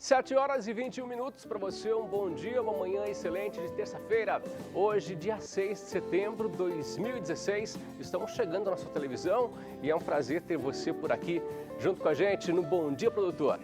7h21 para você, um bom dia, uma manhã excelente de terça-feira. Hoje, dia 6 de setembro de 2016, estamos chegando na sua televisão e é um prazer ter você por aqui junto com a gente no Bom Dia Produtor.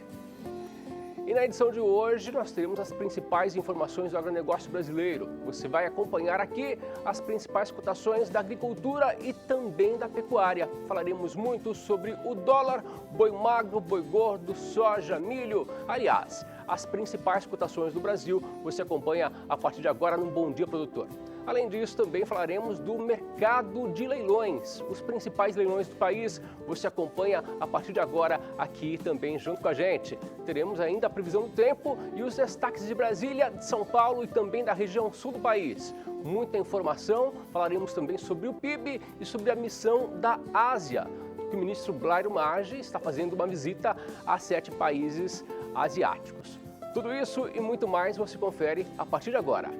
E na edição de hoje nós teremos as principais informações do agronegócio brasileiro. Você vai acompanhar aqui as principais cotações da agricultura e também da pecuária. Falaremos muito sobre o dólar, boi magro, boi gordo, soja, milho. Aliás, as principais cotações do Brasil você acompanha a partir de agora no Bom Dia Produtor. Além disso, também falaremos do mercado de leilões. Os principais leilões do país você acompanha a partir de agora aqui também junto com a gente. Teremos ainda a previsão do tempo e os destaques de Brasília, de São Paulo e também da região sul do país. Muita informação, falaremos também sobre o PIB e sobre a missão da Ásia, que o ministro Blairo Maggi está fazendo uma visita a 7 países asiáticos. Tudo isso e muito mais você confere a partir de agora.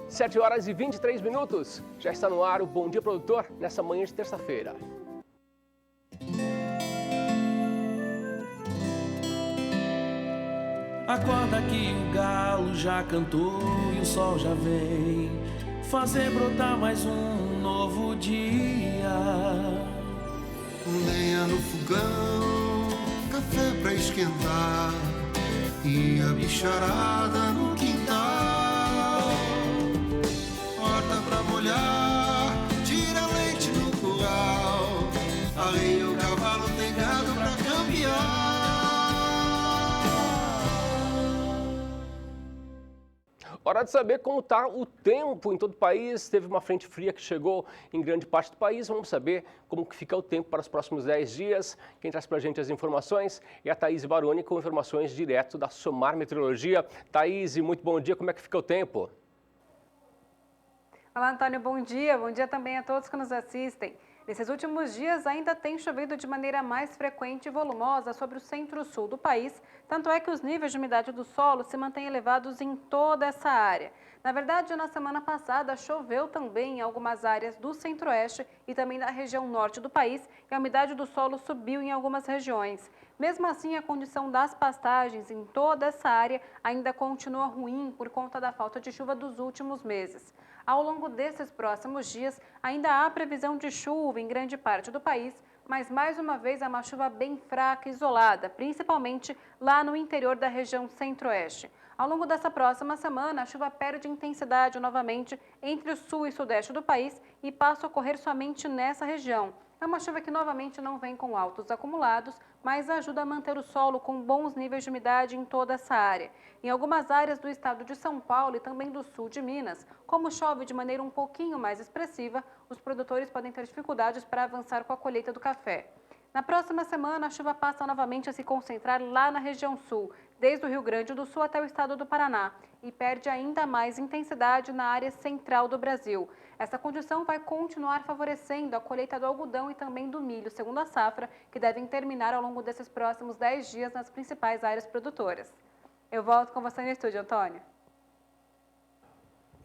7h23, já está no ar o Bom Dia Produtor nessa manhã de terça-feira. Acorda que o galo já cantou e o sol já vem fazer brotar mais um novo dia. Lenha no fogão, café pra esquentar e a bicharada no quintal. Horta pra molhar, tira leite no curral, arreia o cavalo, tem gado pra campear. Hora de saber como está o tempo em todo o país. Teve uma frente fria que chegou em grande parte do país. Vamos saber como que fica o tempo para os próximos 10 dias. Quem traz para a gente as informações é a Thaís Baroni, com informações direto da Somar Meteorologia. Thaís, muito bom dia. Como é que fica o tempo? Olá, Antônio, bom dia. Bom dia também a todos que nos assistem. Nesses últimos dias ainda tem chovido de maneira mais frequente e volumosa sobre o centro-sul do país, tanto é que os níveis de umidade do solo se mantêm elevados em toda essa área. Na verdade, na semana passada choveu também em algumas áreas do centro-oeste e também da região norte do país, e a umidade do solo subiu em algumas regiões. Mesmo assim, a condição das pastagens em toda essa área ainda continua ruim por conta da falta de chuva dos últimos meses. Ao longo desses próximos dias, ainda há previsão de chuva em grande parte do país, mas mais uma vez é uma chuva bem fraca e isolada, principalmente lá no interior da região centro-oeste. Ao longo dessa próxima semana, a chuva perde intensidade novamente entre o sul e sudeste do país e passa a ocorrer somente nessa região. É uma chuva que novamente não vem com altos acumulados, mas ajuda a manter o solo com bons níveis de umidade em toda essa área. Em algumas áreas do estado de São Paulo e também do sul de Minas, como chove de maneira um pouquinho mais expressiva, os produtores podem ter dificuldades para avançar com a colheita do café. Na próxima semana, a chuva passa novamente a se concentrar lá na região sul, desde o Rio Grande do Sul até o estado do Paraná, e perde ainda mais intensidade na área central do Brasil. Essa condição vai continuar favorecendo a colheita do algodão e também do milho, segundo a safra, que devem terminar ao longo desses próximos 10 dias nas principais áreas produtoras. Eu volto com você no estúdio, Antônio.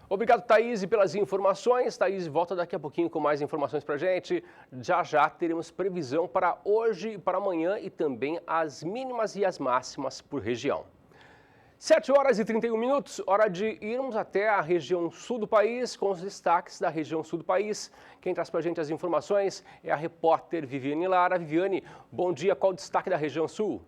Obrigado, Thaís, pelas informações. Thaís volta daqui a pouquinho com mais informações para a gente. Já teremos previsão para hoje e para amanhã e também as mínimas e as máximas por região. 7h31, hora de irmos até a região sul do país com os destaques da região sul do país. Quem traz para a gente as informações é a repórter Viviane Lara. Viviane, bom dia. Qual o destaque da região sul?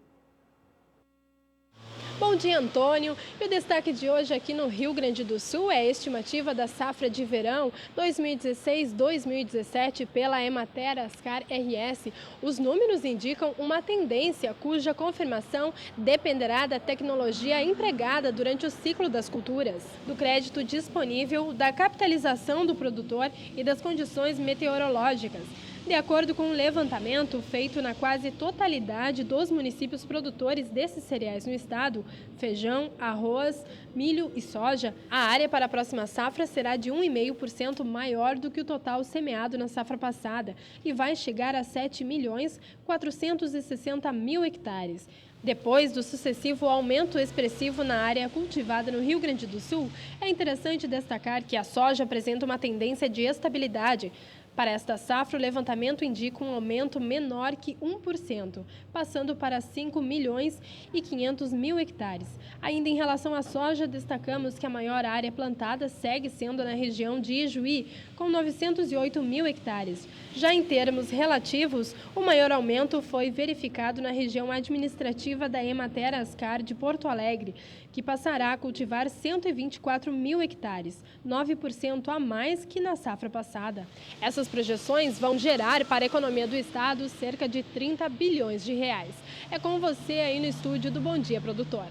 Bom dia, Antônio. E o destaque de hoje aqui no Rio Grande do Sul é a estimativa da safra de verão 2016-2017 pela Emater Ascar RS. Os números indicam uma tendência cuja confirmação dependerá da tecnologia empregada durante o ciclo das culturas, do crédito disponível, da capitalização do produtor e das condições meteorológicas. De acordo com um levantamento feito na quase totalidade dos municípios produtores desses cereais no estado, feijão, arroz, milho e soja, a área para a próxima safra será de 1,5% maior do que o total semeado na safra passada e vai chegar a 7.460.000 hectares. Depois do sucessivo aumento expressivo na área cultivada no Rio Grande do Sul, é interessante destacar que a soja apresenta uma tendência de estabilidade. Para esta safra, o levantamento indica um aumento menor que 1%, passando para 5 milhões e 500 mil hectares. Ainda em relação à soja, destacamos que a maior área plantada segue sendo na região de Ijuí, com 908 mil hectares. Já em termos relativos, o maior aumento foi verificado na região administrativa da Emater Ascar de Porto Alegre, que passará a cultivar 124 mil hectares, 9% a mais que na safra passada. Essas projeções vão gerar para a economia do estado cerca de 30 bilhões de reais. É com você aí no estúdio do Bom Dia Produtor.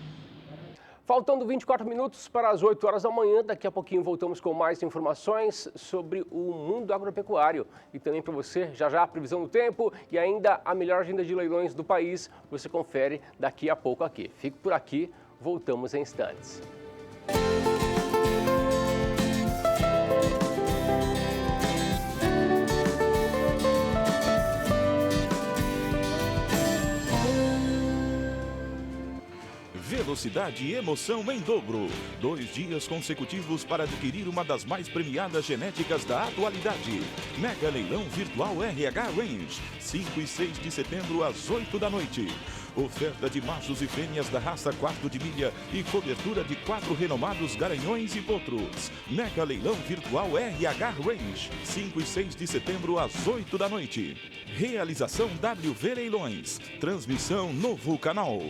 Faltando 24 minutos para as 8 horas da manhã, daqui a pouquinho voltamos com mais informações sobre o mundo agropecuário. E também para você, já a previsão do tempo e ainda a melhor agenda de leilões do país, você confere daqui a pouco aqui. Fique por aqui, voltamos em instantes. Velocidade e emoção em dobro. 2 dias consecutivos para adquirir uma das mais premiadas genéticas da atualidade. Mega Leilão Virtual RH Range. 5 e 6 de setembro às 8 da noite. Oferta de machos e fêmeas da raça quarto de milha e cobertura de 4 renomados garanhões e potros. Mega Leilão Virtual RH Range. 5 e 6 de setembro às 8 da noite. Realização WV Leilões. Transmissão Novo Canal.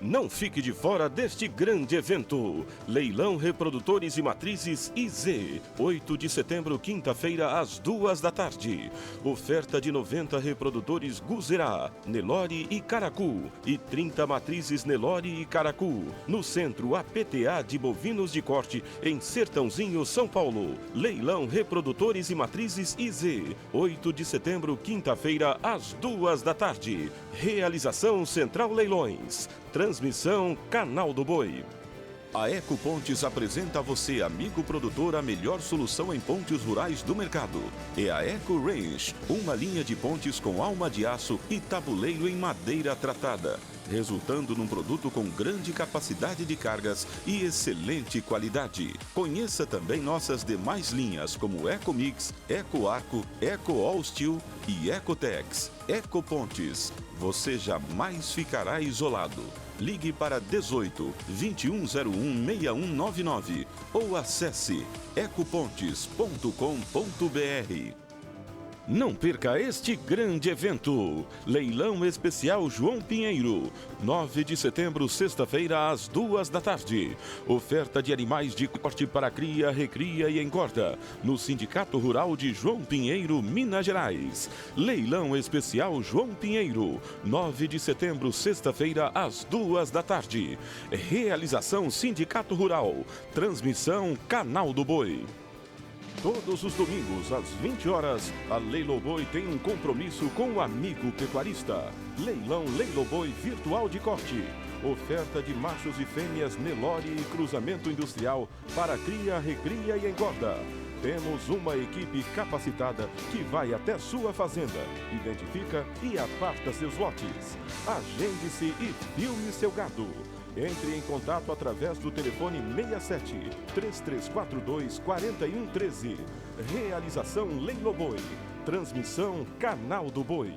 Não fique de fora deste grande evento. Leilão Reprodutores e Matrizes IZ. 8 de setembro, quinta-feira, às 2 da tarde. Oferta de 90 reprodutores Guzerá, Nelore e Caracu. E 30 matrizes Nelore e Caracu. No centro APTA de bovinos de corte, em Sertãozinho, São Paulo. Leilão Reprodutores e Matrizes IZ. 8 de setembro, quinta-feira, às 2 da tarde. Realização Central Leilões. Transmissão Canal do Boi. A Eco Pontes apresenta a você, amigo produtor, a melhor solução em pontes rurais do mercado. É a Eco Range, uma linha de pontes com alma de aço e tabuleiro em madeira tratada, resultando num produto com grande capacidade de cargas e excelente qualidade. Conheça também nossas demais linhas como Eco Mix, Eco Arco, Eco All Steel e Ecotex. Eco Pontes, você jamais ficará isolado. Ligue para 18 2101 6199 ou acesse ecopontes.com.br. Não perca este grande evento. Leilão Especial João Pinheiro. 9 de setembro, sexta-feira, às 2 da tarde. Oferta de animais de corte para cria, recria e engorda. No Sindicato Rural de João Pinheiro, Minas Gerais. Leilão Especial João Pinheiro. 9 de setembro, sexta-feira, às 2 da tarde. Realização Sindicato Rural. Transmissão Canal do Boi. Todos os domingos, às 20 horas, a Leiloboi tem um compromisso com o amigo pecuarista. Leilão Leiloboi Virtual de Corte. Oferta de machos e fêmeas Nelore e cruzamento industrial para cria, recria e engorda. Temos uma equipe capacitada que vai até sua fazenda, identifica e aparta seus lotes. Agende-se e filme seu gado. Entre em contato através do telefone 67 3342 4113. Realização Leiloboi. Transmissão Canal do Boi.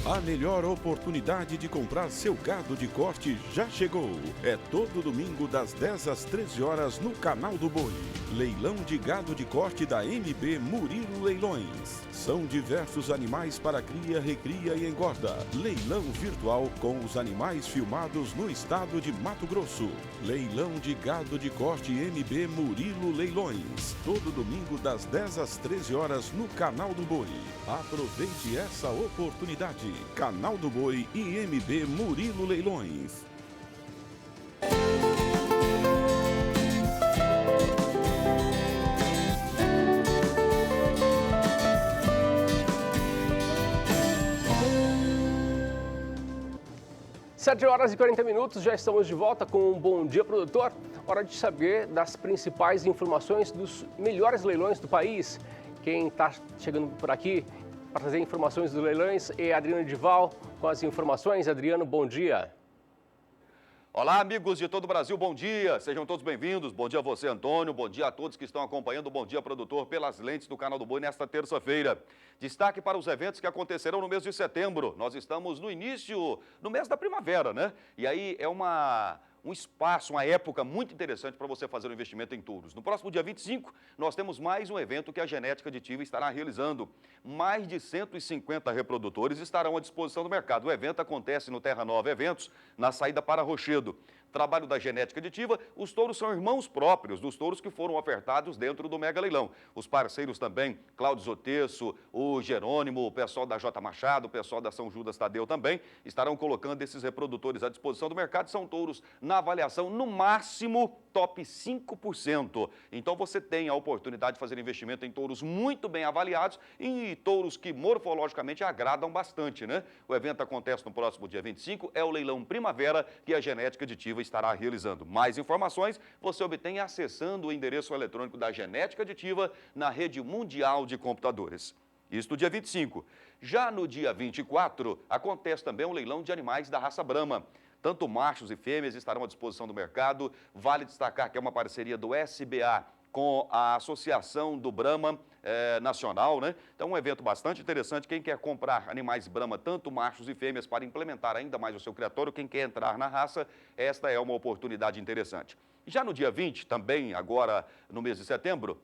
A melhor oportunidade de comprar seu gado de corte já chegou. É todo domingo das 10 às 13 horas no Canal do Boi. Leilão de gado de corte da MB Murilo Leilões. São diversos animais para cria, recria e engorda. Leilão virtual com os animais filmados no estado de Mato Grosso. Leilão de gado de corte MB Murilo Leilões. Todo domingo das 10 às 13 horas no Canal do Boi. Aproveite essa oportunidade. Canal do Boi e MB Murilo Leilões. Sete horas e 40 minutos, já estamos de volta com um Bom Dia Produtor. Hora de saber das principais informações dos melhores leilões do país. Quem está chegando por aqui para trazer informações dos leilões é Adriano Dival com as informações. Adriano, bom dia. Olá, amigos de todo o Brasil, bom dia, sejam todos bem-vindos. Bom dia a você, Antônio, bom dia a todos que estão acompanhando, bom dia, produtor, pelas lentes do Canal do Boi nesta terça-feira. Destaque para os eventos que acontecerão no mês de setembro. Nós estamos no início, no mês da primavera, né? E aí é um espaço, uma época muito interessante para você fazer um investimento em touros. No próximo dia 25, nós temos mais um evento que a Genética Aditiva estará realizando. Mais de 150 reprodutores estarão à disposição do mercado. O evento acontece no Terra Nova Eventos, na saída para Rochedo. Trabalho da Genética Aditiva, os touros são irmãos próprios dos touros que foram ofertados dentro do Mega Leilão. Os parceiros também, Cláudio Zotesso, o Jerônimo, o pessoal da J Machado, o pessoal da São Judas Tadeu também, estarão colocando esses reprodutores à disposição do mercado. São touros na avaliação, no máximo, top 5%. Então você tem a oportunidade de fazer investimento em touros muito bem avaliados e touros que morfologicamente agradam bastante, né? O evento acontece no próximo dia 25, é o leilão Primavera que a Genética Aditiva estará realizando. Mais informações você obtém acessando o endereço eletrônico da Genética Aditiva na rede mundial de computadores. Isso no dia 25. Já no dia 24, acontece também um leilão de animais da raça Brahma. Tanto machos e fêmeas estarão à disposição do mercado. Vale destacar que é uma parceria do SBA com a Associação do Brahma Nacional, né? Então, um evento bastante interessante. Quem quer comprar animais Brahma, tanto machos e fêmeas, para implementar ainda mais o seu criatório, quem quer entrar na raça, esta é uma oportunidade interessante. Já no dia 20, também agora no mês de setembro,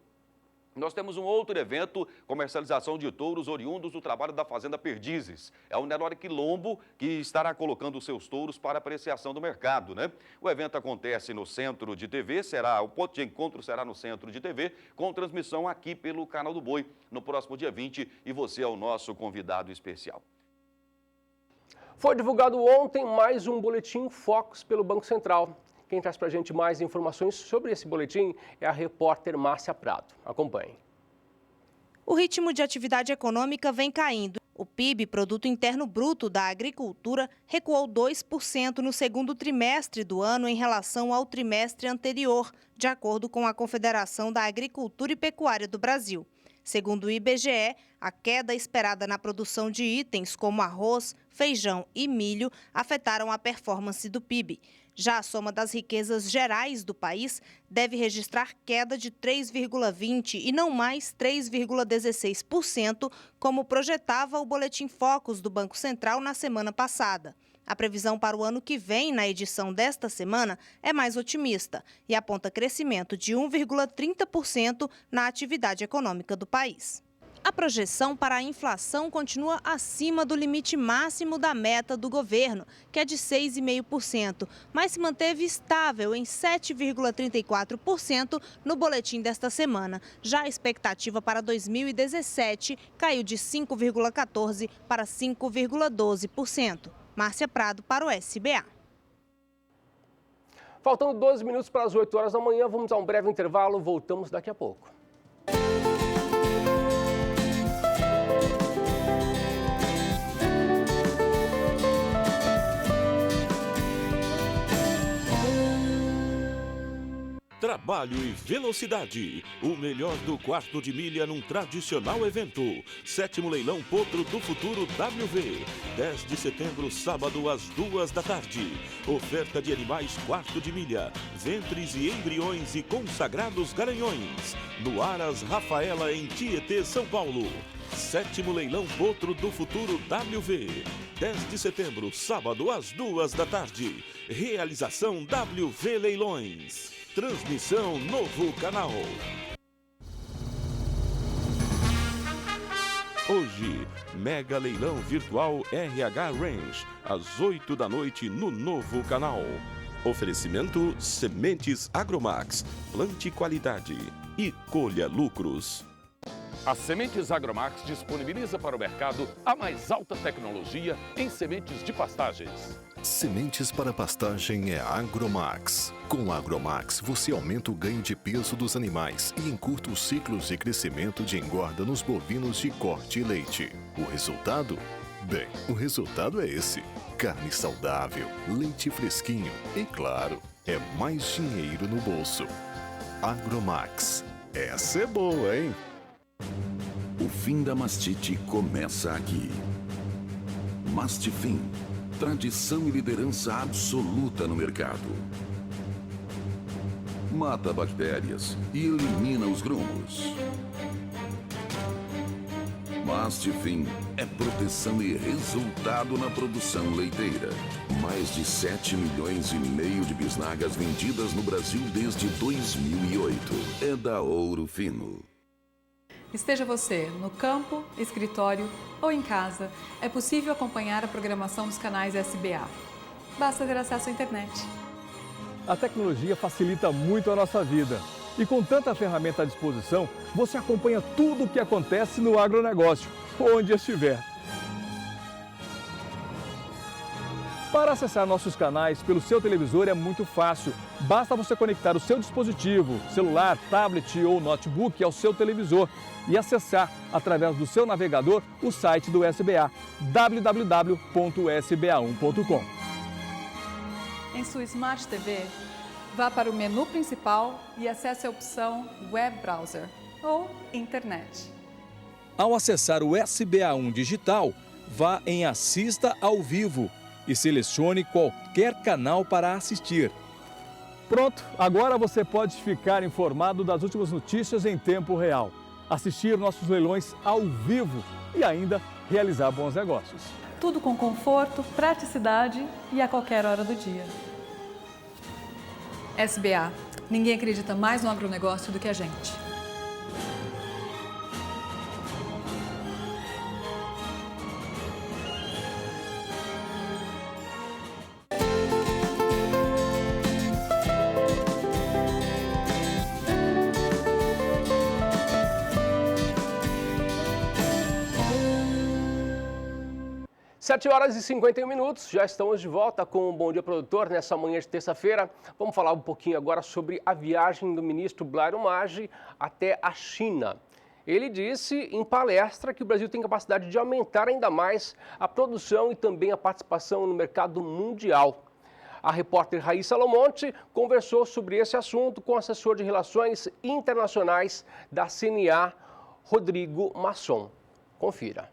nós temos um outro evento, comercialização de touros oriundos do trabalho da Fazenda Perdizes. É o Nelore Quilombo que estará colocando os seus touros para apreciação do mercado, né? O evento acontece no Centro de TV, o ponto de encontro será no Centro de TV, com transmissão aqui pelo Canal do Boi, no próximo dia 20, e você é o nosso convidado especial. Foi divulgado ontem mais um boletim Focus pelo Banco Central. Quem traz para a gente mais informações sobre esse boletim é a repórter Márcia Prado. Acompanhe. O ritmo de atividade econômica vem caindo. O PIB, Produto Interno Bruto da Agricultura, recuou 2% no segundo trimestre do ano em relação ao trimestre anterior, de acordo com a Confederação da Agricultura e Pecuária do Brasil. Segundo o IBGE, a queda esperada na produção de itens como arroz, feijão e milho afetaram a performance do PIB. Já a soma das riquezas gerais do país deve registrar queda de 3,20% e não mais 3,16%, como projetava o Boletim Focus do Banco Central na semana passada. A previsão para o ano que vem, na edição desta semana, é mais otimista e aponta crescimento de 1,30% na atividade econômica do país. A projeção para a inflação continua acima do limite máximo da meta do governo, que é de 6,5%, mas se manteve estável em 7,34% no boletim desta semana. Já a expectativa para 2017 caiu de 5,14% para 5,12%. Márcia Prado para o SBA. Faltando 12 minutos para as 8 horas da manhã, vamos a um breve intervalo, voltamos daqui a pouco. Trabalho e velocidade. O melhor do quarto de milha num tradicional evento. 7º Leilão Potro do Futuro WV. 10 de setembro, sábado, às 2 da tarde. Oferta de animais quarto de milha. Ventres e embriões e consagrados garanhões. No Aras Rafaela, em Tietê, São Paulo. 7º Leilão Potro do Futuro WV. 10 de setembro, sábado, às 2 da tarde. Realização WV Leilões. Transmissão Novo Canal. Hoje, Mega Leilão Virtual RH Range, às 8 da noite no Novo Canal. Oferecimento Sementes Agromax, plante qualidade e colha lucros. A Sementes Agromax disponibiliza para o mercado a mais alta tecnologia em sementes de pastagens. Sementes para pastagem é Agromax. Com Agromax, você aumenta o ganho de peso dos animais e encurta os ciclos de crescimento de engorda nos bovinos de corte e leite. O resultado? Bem, o resultado é esse. Carne saudável, leite fresquinho e, claro, é mais dinheiro no bolso. Agromax. Essa é boa, hein? O fim da mastite começa aqui. Mastifin, tradição e liderança absoluta no mercado. Mata bactérias e elimina os grumos. Mastifin é proteção e resultado na produção leiteira. Mais de 7,5 milhões de bisnagas vendidas no Brasil desde 2008. É da Ouro Fino. Esteja você no campo, escritório ou em casa, é possível acompanhar a programação dos canais SBA. Basta ter acesso à internet. A tecnologia facilita muito a nossa vida. E com tanta ferramenta à disposição, você acompanha tudo o que acontece no agronegócio, onde estiver. Para acessar nossos canais pelo seu televisor é muito fácil. Basta você conectar o seu dispositivo, celular, tablet ou notebook ao seu televisor e acessar, através do seu navegador, o site do SBA, www.sba1.com. Em sua Smart TV, vá para o menu principal e acesse a opção Web Browser ou Internet. Ao acessar o SBA1 Digital, vá em Assista ao Vivo e selecione qualquer canal para assistir. Pronto, agora você pode ficar informado das últimas notícias em tempo real, assistir nossos leilões ao vivo e ainda realizar bons negócios. Tudo com conforto, praticidade e a qualquer hora do dia. SBA. Ninguém acredita mais no agronegócio do que a gente. Sete horas e 51 minutos, já estamos de volta com o Bom Dia Produtor nessa manhã de terça-feira. Vamos falar um pouquinho agora sobre a viagem do ministro Blairo Maggi até a China. Ele disse em palestra que o Brasil tem capacidade de aumentar ainda mais a produção e também a participação no mercado mundial. A repórter Raíssa Lomonte conversou sobre esse assunto com o assessor de Relações Internacionais da CNA, Rodrigo Masson. Confira.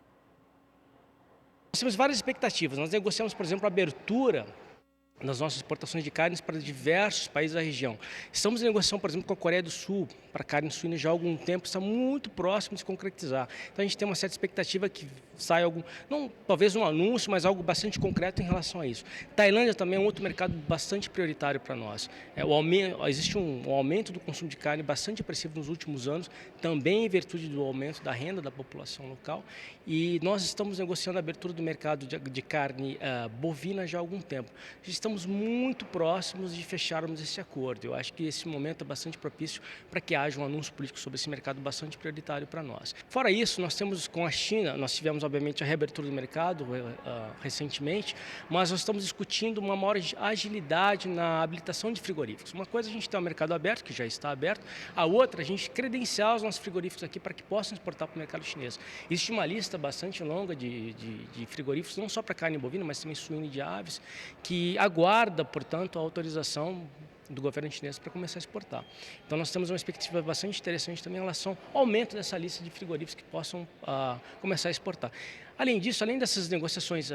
Nós temos várias expectativas. Nós negociamos, por exemplo, a abertura nas nossas exportações de carnes para diversos países da região. Estamos em negociação, por exemplo, com a Coreia do Sul, para carne suína já há algum tempo, está muito próximo de se concretizar. Então a gente tem uma certa expectativa que saia algum, não talvez um anúncio, mas algo bastante concreto em relação a isso. Tailândia também é um outro mercado bastante prioritário para nós. Existe um aumento do consumo de carne bastante expressivo nos últimos anos, também em virtude do aumento da renda da população local, e nós estamos negociando a abertura do mercado de carne bovina já há algum tempo. Estamos muito próximos de fecharmos esse acordo. Eu acho que esse momento é bastante propício para que haja um anúncio político sobre esse mercado bastante prioritário para nós. Fora isso, nós temos com a China, nós tivemos obviamente a reabertura do mercado recentemente, mas nós estamos discutindo uma maior agilidade na habilitação de frigoríficos. Uma coisa a gente tem o mercado aberto, que já está aberto, a outra a gente credenciar os nossos frigoríficos aqui para que possam exportar para o mercado chinês. Existe uma lista bastante longa de frigoríficos, não só para carne bovina, mas também suína e de aves, que aguarda, portanto, a autorização do governo chinês para começar a exportar. Então nós temos uma expectativa bastante interessante também em relação ao aumento dessa lista de frigoríficos que possam começar a exportar. Além disso, além dessas negociações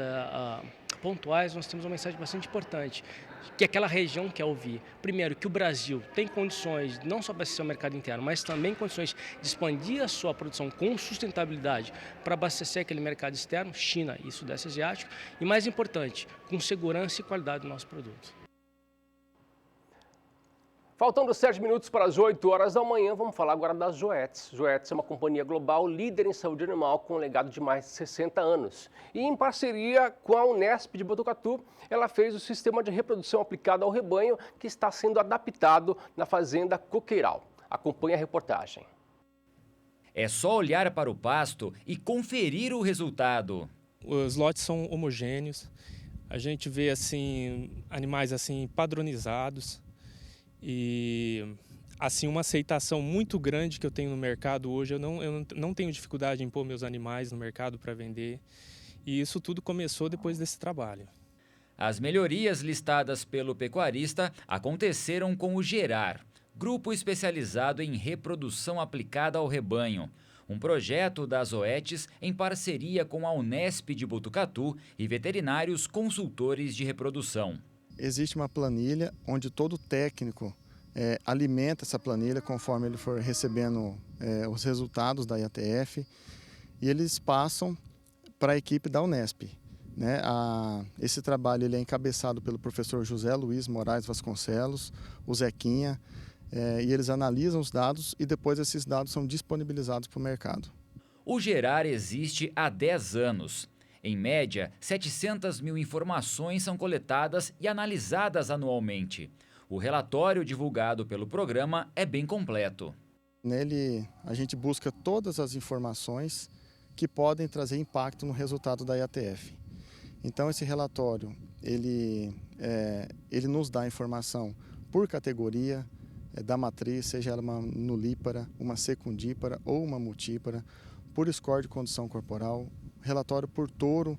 pontuais, nós temos uma mensagem bastante importante, que aquela região quer ouvir. Primeiro, que o Brasil tem condições, não só para abastecer o mercado interno, mas também condições de expandir a sua produção com sustentabilidade para abastecer aquele mercado externo, China e Sudeste Asiático, e mais importante, com segurança e qualidade do nosso produto. Faltando 7 minutos para as 8 horas da manhã, vamos falar agora das Zoetis. Zoetis é uma companhia global líder em saúde animal com um legado de mais de 60 anos. E em parceria com a Unesp de Botucatu, ela fez o sistema de reprodução aplicado ao rebanho que está sendo adaptado na fazenda Coqueiral. Acompanhe a reportagem. É só olhar para o pasto e conferir o resultado. Os lotes são homogêneos, a gente vê assim animais assim padronizados. E assim uma aceitação muito grande que eu tenho no mercado hoje. Eu não tenho dificuldade em pôr meus animais no mercado para vender. E isso tudo começou depois desse trabalho. As melhorias listadas pelo pecuarista aconteceram com o Gerar, grupo especializado em reprodução aplicada ao rebanho. um projeto da Zoetis em parceria com a Unesp de Botucatu e veterinários consultores de reprodução. Existe uma planilha onde todo técnico alimenta essa planilha conforme ele for recebendo os resultados da IATF e eles passam para a equipe da Unesp. Esse trabalho ele é encabeçado pelo professor José Luiz Moraes Vasconcelos, o Zequinha, e eles analisam os dados e depois esses dados são disponibilizados para o mercado. O Gerar existe há 10 anos. Em média, 700 mil informações são coletadas e analisadas anualmente. O relatório divulgado pelo programa é bem completo. Nele, a gente busca todas as informações que podem trazer impacto no resultado da IATF. Então, esse relatório, ele nos dá informação por categoria da matriz, seja ela uma nulípara, uma secundípara ou uma multípara, por score de condição corporal, relatório por touro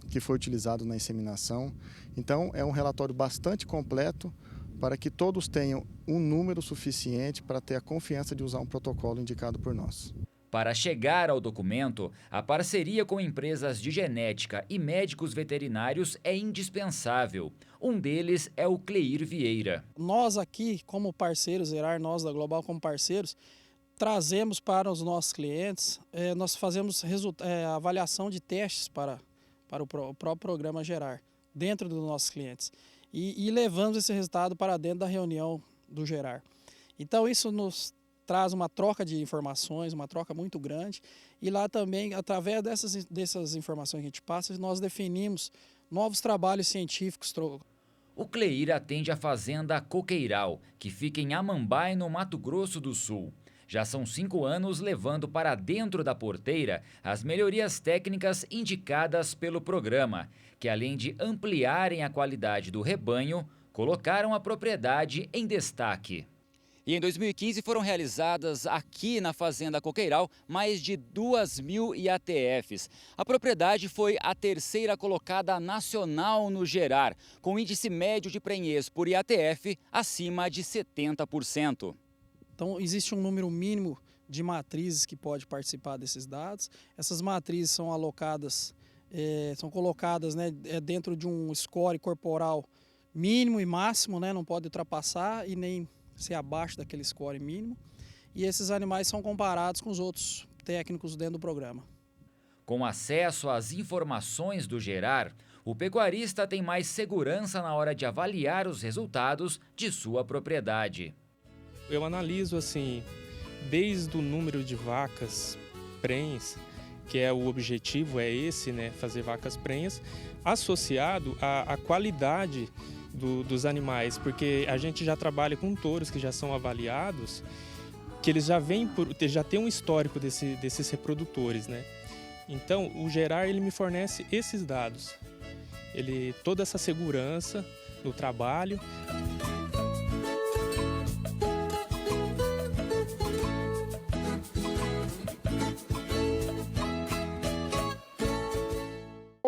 que foi utilizado na inseminação. Então, é um relatório bastante completo para que todos tenham um número suficiente para ter a confiança de usar um protocolo indicado por nós. Para chegar ao documento, a parceria com empresas de genética e médicos veterinários é indispensável. Um deles é o Cleir Vieira. Nós aqui, como parceiros, Gerar, nós da Global como parceiros, trazemos para os nossos clientes, nós fazemos avaliação de testes para o próprio programa Gerar, dentro dos nossos clientes. E levamos esse resultado para dentro da reunião do Gerar. Então isso nos traz uma troca de informações, uma troca muito grande. E lá também, através dessas informações que a gente passa, nós definimos novos trabalhos científicos. O Cleir atende a fazenda Coqueiral, que fica em Amambai, no Mato Grosso do Sul. Já são 5 anos levando para dentro da porteira as melhorias técnicas indicadas pelo programa, que além de ampliarem a qualidade do rebanho, colocaram a propriedade em destaque. E em 2015 foram realizadas aqui na Fazenda Coqueiral mais de 2.000 IATFs. A propriedade foi a terceira colocada nacional no Gerar, com índice médio de prenhez por IATF acima de 70%. Então, existe um número mínimo de matrizes que pode participar desses dados. Essas matrizes são alocadas, são colocadas dentro de um score corporal mínimo e máximo, não pode ultrapassar e nem ser abaixo daquele score mínimo. E esses animais são comparados com os outros técnicos dentro do programa. Com acesso às informações do Gerar, o pecuarista tem mais segurança na hora de avaliar os resultados de sua propriedade. Eu analiso assim, desde o número de vacas prenhes, que é o objetivo, é esse, fazer vacas prenhas, associado à qualidade dos animais, porque a gente já trabalha com touros que já são avaliados, que eles já têm um histórico desses reprodutores, Então, o Gerar, ele me fornece esses dados, toda essa segurança no trabalho.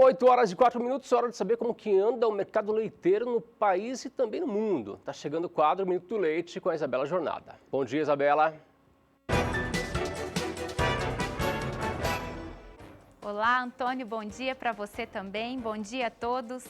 8 horas e 4 minutos, hora de saber como que anda o mercado leiteiro no país e também no mundo. Está chegando o quadro Minuto do Leite com a Isabela Jornada. Bom dia, Isabela. Olá, Antônio, bom dia para você também. Bom dia a todos.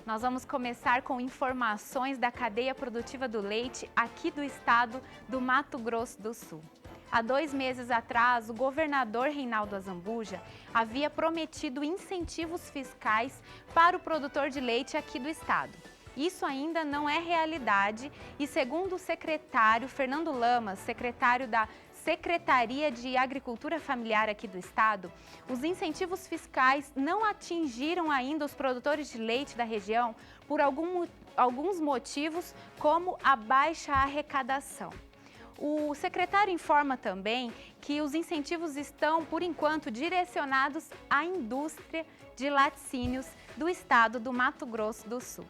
Nós vamos começar com informações da cadeia produtiva do leite aqui do estado do Mato Grosso do Sul. Há 2 meses atrás, o governador Reinaldo Azambuja havia prometido incentivos fiscais para o produtor de leite aqui do estado. Isso ainda não é realidade e, segundo o secretário Fernando Lamas, secretário da Secretaria de Agricultura Familiar aqui do estado, os incentivos fiscais não atingiram ainda os produtores de leite da região por alguns motivos, como a baixa arrecadação. O secretário informa também que os incentivos estão, por enquanto, direcionados à indústria de laticínios do estado do Mato Grosso do Sul.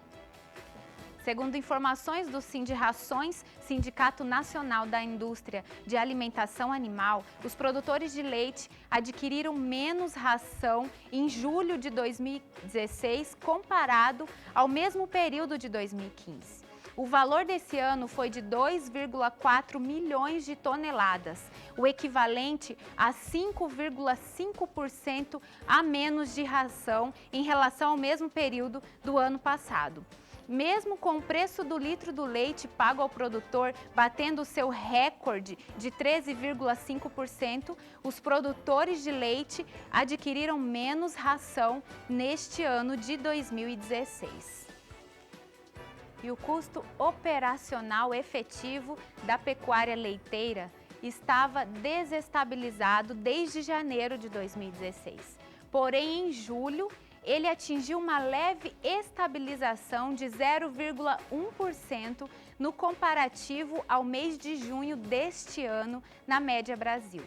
Segundo informações do Sindirrações, Sindicato Nacional da Indústria de Alimentação Animal, os produtores de leite adquiriram menos ração em julho de 2016 comparado ao mesmo período de 2015. O valor desse ano foi de 2,4 milhões de toneladas, o equivalente a 5,5% a menos de ração em relação ao mesmo período do ano passado. Mesmo com o preço do litro do leite pago ao produtor batendo o seu recorde de 13,5%, os produtores de leite adquiriram menos ração neste ano de 2016. E o custo operacional efetivo da pecuária leiteira estava desestabilizado desde janeiro de 2016. Porém, em julho, ele atingiu uma leve estabilização de 0,1% no comparativo ao mês de junho deste ano na média Brasil.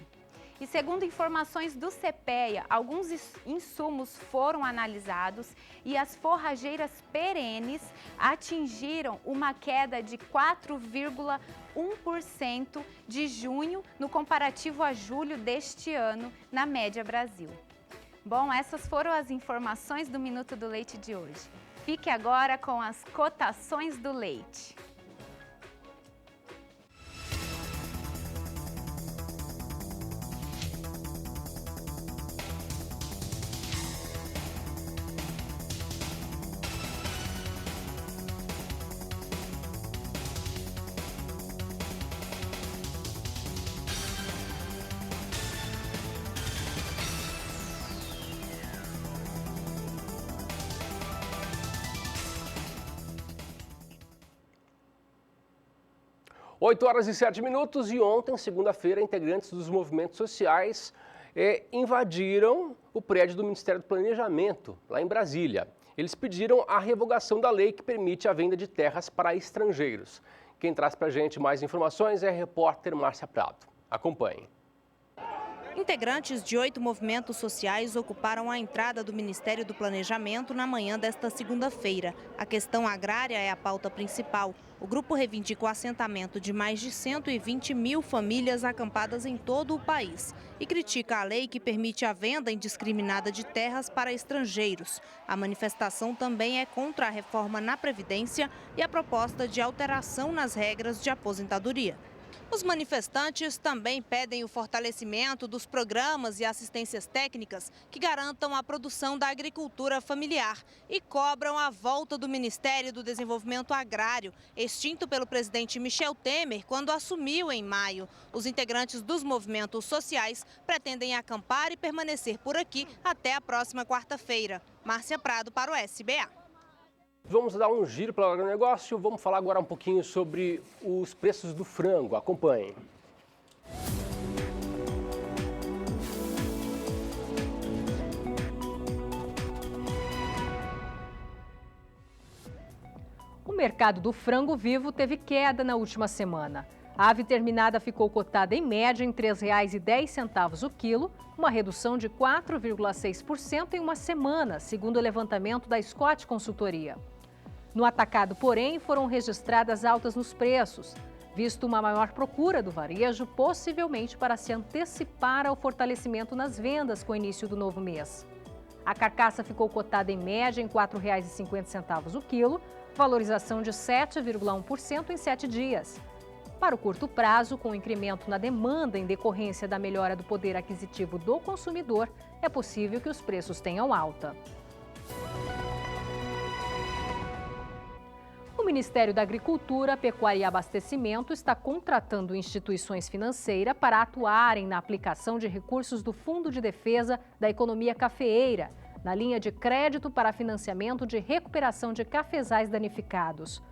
E segundo informações do CPEA, alguns insumos foram analisados e as forrageiras perenes atingiram uma queda de 4,1% de junho no comparativo a julho deste ano na média Brasil. Bom, essas foram as informações do Minuto do Leite de hoje. Fique agora com as cotações do leite. Oito horas e 7 minutos e ontem, segunda-feira, integrantes dos movimentos sociais invadiram o prédio do Ministério do Planejamento, lá em Brasília. Eles pediram a revogação da lei que permite a venda de terras para estrangeiros. Quem traz para a gente mais informações é a repórter Márcia Prado. Acompanhe. Integrantes de 8 movimentos sociais ocuparam a entrada do Ministério do Planejamento na manhã desta segunda-feira. A questão agrária é a pauta principal. O grupo reivindica o assentamento de mais de 120 mil famílias acampadas em todo o país e critica a lei que permite a venda indiscriminada de terras para estrangeiros. A manifestação também é contra a reforma na Previdência e a proposta de alteração nas regras de aposentadoria. Os manifestantes também pedem o fortalecimento dos programas e assistências técnicas que garantam a produção da agricultura familiar e cobram a volta do Ministério do Desenvolvimento Agrário, extinto pelo presidente Michel Temer quando assumiu em maio. Os integrantes dos movimentos sociais pretendem acampar e permanecer por aqui até a próxima quarta-feira. Márcia Prado para o SBA. Vamos dar um giro pelo agronegócio, vamos falar agora um pouquinho sobre os preços do frango. Acompanhem. O mercado do frango vivo teve queda na última semana. A ave terminada ficou cotada em média em R$ 3,10 o quilo, uma redução de 4,6% em uma semana, segundo o levantamento da Scott Consultoria. No atacado, porém, foram registradas altas nos preços, visto uma maior procura do varejo, possivelmente para se antecipar ao fortalecimento nas vendas com o início do novo mês. A carcaça ficou cotada em média em R$ 4,50 o quilo, valorização de 7,1% em 7 dias. Para o curto prazo, com o incremento na demanda em decorrência da melhora do poder aquisitivo do consumidor, é possível que os preços tenham alta. O Ministério da Agricultura, Pecuária e Abastecimento está contratando instituições financeiras para atuarem na aplicação de recursos do Fundo de Defesa da Economia Cafeeira, na linha de crédito para financiamento de recuperação de cafezais danificados.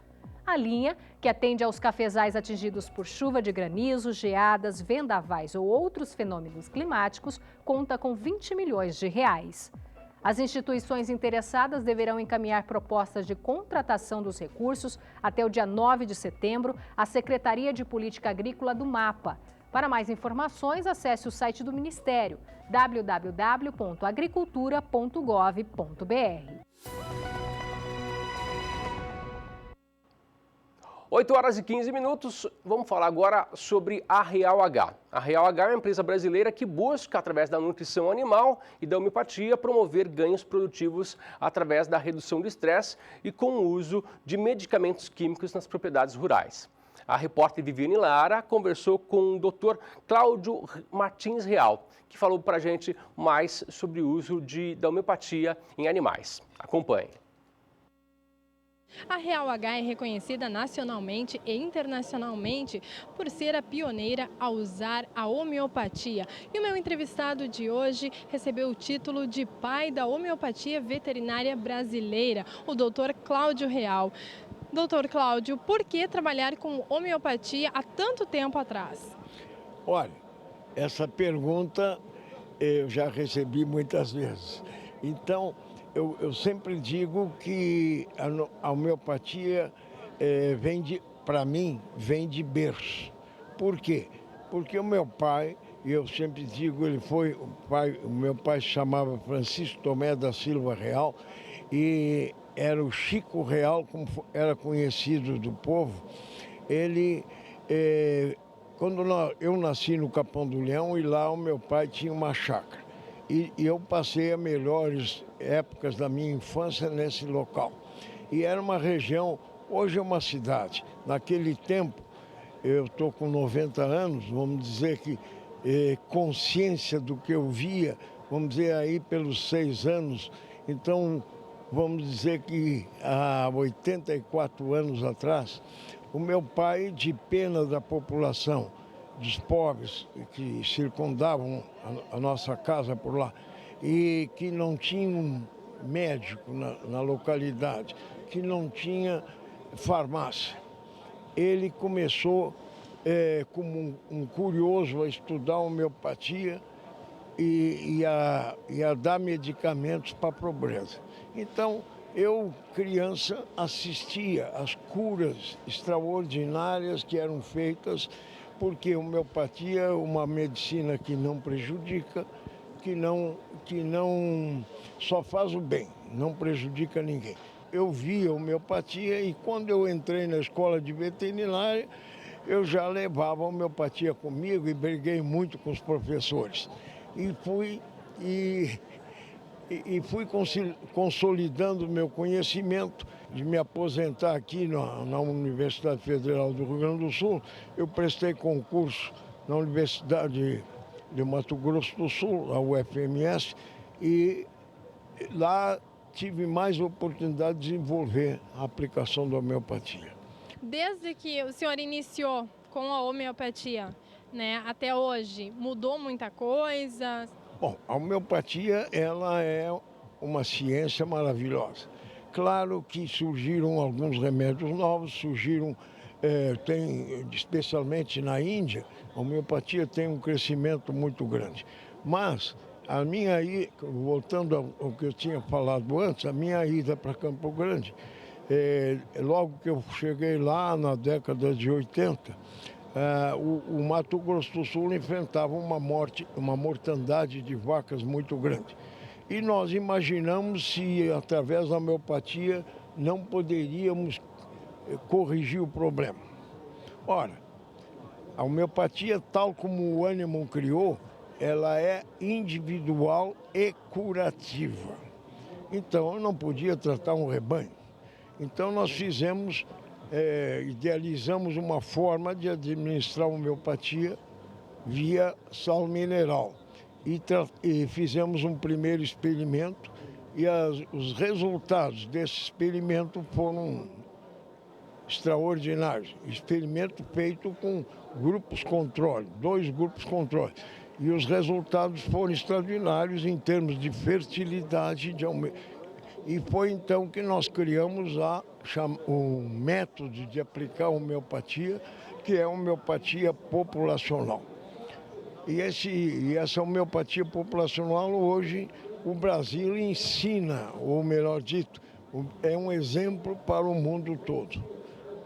A linha, que atende aos cafezais atingidos por chuva de granizo, geadas, vendavais ou outros fenômenos climáticos, conta com R$ 20 milhões. As instituições interessadas deverão encaminhar propostas de contratação dos recursos até o dia 9 de setembro à Secretaria de Política Agrícola do MAPA. Para mais informações, acesse o site do Ministério, www.agricultura.gov.br. 8 horas e 15 minutos, vamos falar agora sobre a Real H. A Real H é uma empresa brasileira que busca, através da nutrição animal e da homeopatia, promover ganhos produtivos através da redução do estresse e com o uso de medicamentos químicos nas propriedades rurais. A repórter Viviane Lara conversou com o Dr. Cláudio Martins Real, que falou para a gente mais sobre o uso da homeopatia em animais. Acompanhe. A Real H é reconhecida nacionalmente e internacionalmente por ser a pioneira a usar a homeopatia. E o meu entrevistado de hoje recebeu o título de pai da homeopatia veterinária brasileira, o Dr. Cláudio Real. Doutor Cláudio, por que trabalhar com homeopatia há tanto tempo atrás? Olha, essa pergunta eu já recebi muitas vezes. Então, eu sempre digo que a homeopatia para mim, vem de berço. Por quê? Porque o meu pai, e eu sempre digo, o meu pai se chamava Francisco Tomé da Silva Real, e era o Chico Real, como era conhecido do povo. Ele, quando eu nasci no Capão do Leão, e lá o meu pai tinha uma chácara. E eu passei as melhores épocas da minha infância nesse local. E era uma região, hoje é uma cidade. Naquele tempo, eu estou com 90 anos, vamos dizer que consciência do que eu via, vamos dizer aí pelos 6 anos. Então, vamos dizer que há 84 anos atrás, o meu pai, de pena da população, dos pobres que circundavam a nossa casa por lá e que não tinham médico na localidade, que não tinha farmácia. Ele começou como um curioso a estudar a homeopatia e a dar medicamentos para a pobreza. Então, eu, criança, assistia às curas extraordinárias que eram feitas, porque a homeopatia é uma medicina que não prejudica, que não só faz o bem, não prejudica ninguém. Eu via a homeopatia e quando eu entrei na escola de veterinária, eu já levava a homeopatia comigo e briguei muito com os professores. E fui consolidando o meu conhecimento. De me aposentar aqui na Universidade Federal do Rio Grande do Sul, eu prestei concurso na Universidade de Mato Grosso do Sul, a UFMS, e lá tive mais oportunidade de desenvolver a aplicação da homeopatia. Desde que o senhor iniciou com a homeopatia, né, até hoje, mudou muita coisa? Bom, a homeopatia, ela é uma ciência maravilhosa. Claro que surgiram alguns remédios novos, especialmente na Índia, a homeopatia tem um crescimento muito grande. Mas, voltando ao que eu tinha falado antes, a minha ida para Campo Grande, logo que eu cheguei lá na década de 80, o Mato Grosso do Sul enfrentava uma mortandade de vacas muito grande. E nós imaginamos se, através da homeopatia, não poderíamos corrigir o problema. Ora, a homeopatia, tal como o Hahnemann criou, ela é individual e curativa. Então, eu não podia tratar um rebanho. Então, nós idealizamos uma forma de administrar a homeopatia via sal mineral. E fizemos um primeiro experimento e os resultados desse experimento foram extraordinários. Experimento feito com grupos controle, 2 grupos controle. E os resultados foram extraordinários em termos de fertilidade. E foi então que nós criamos o método de aplicar a homeopatia, que é a homeopatia populacional. E essa homeopatia populacional hoje o Brasil ensina, ou melhor dito, é um exemplo para o mundo todo.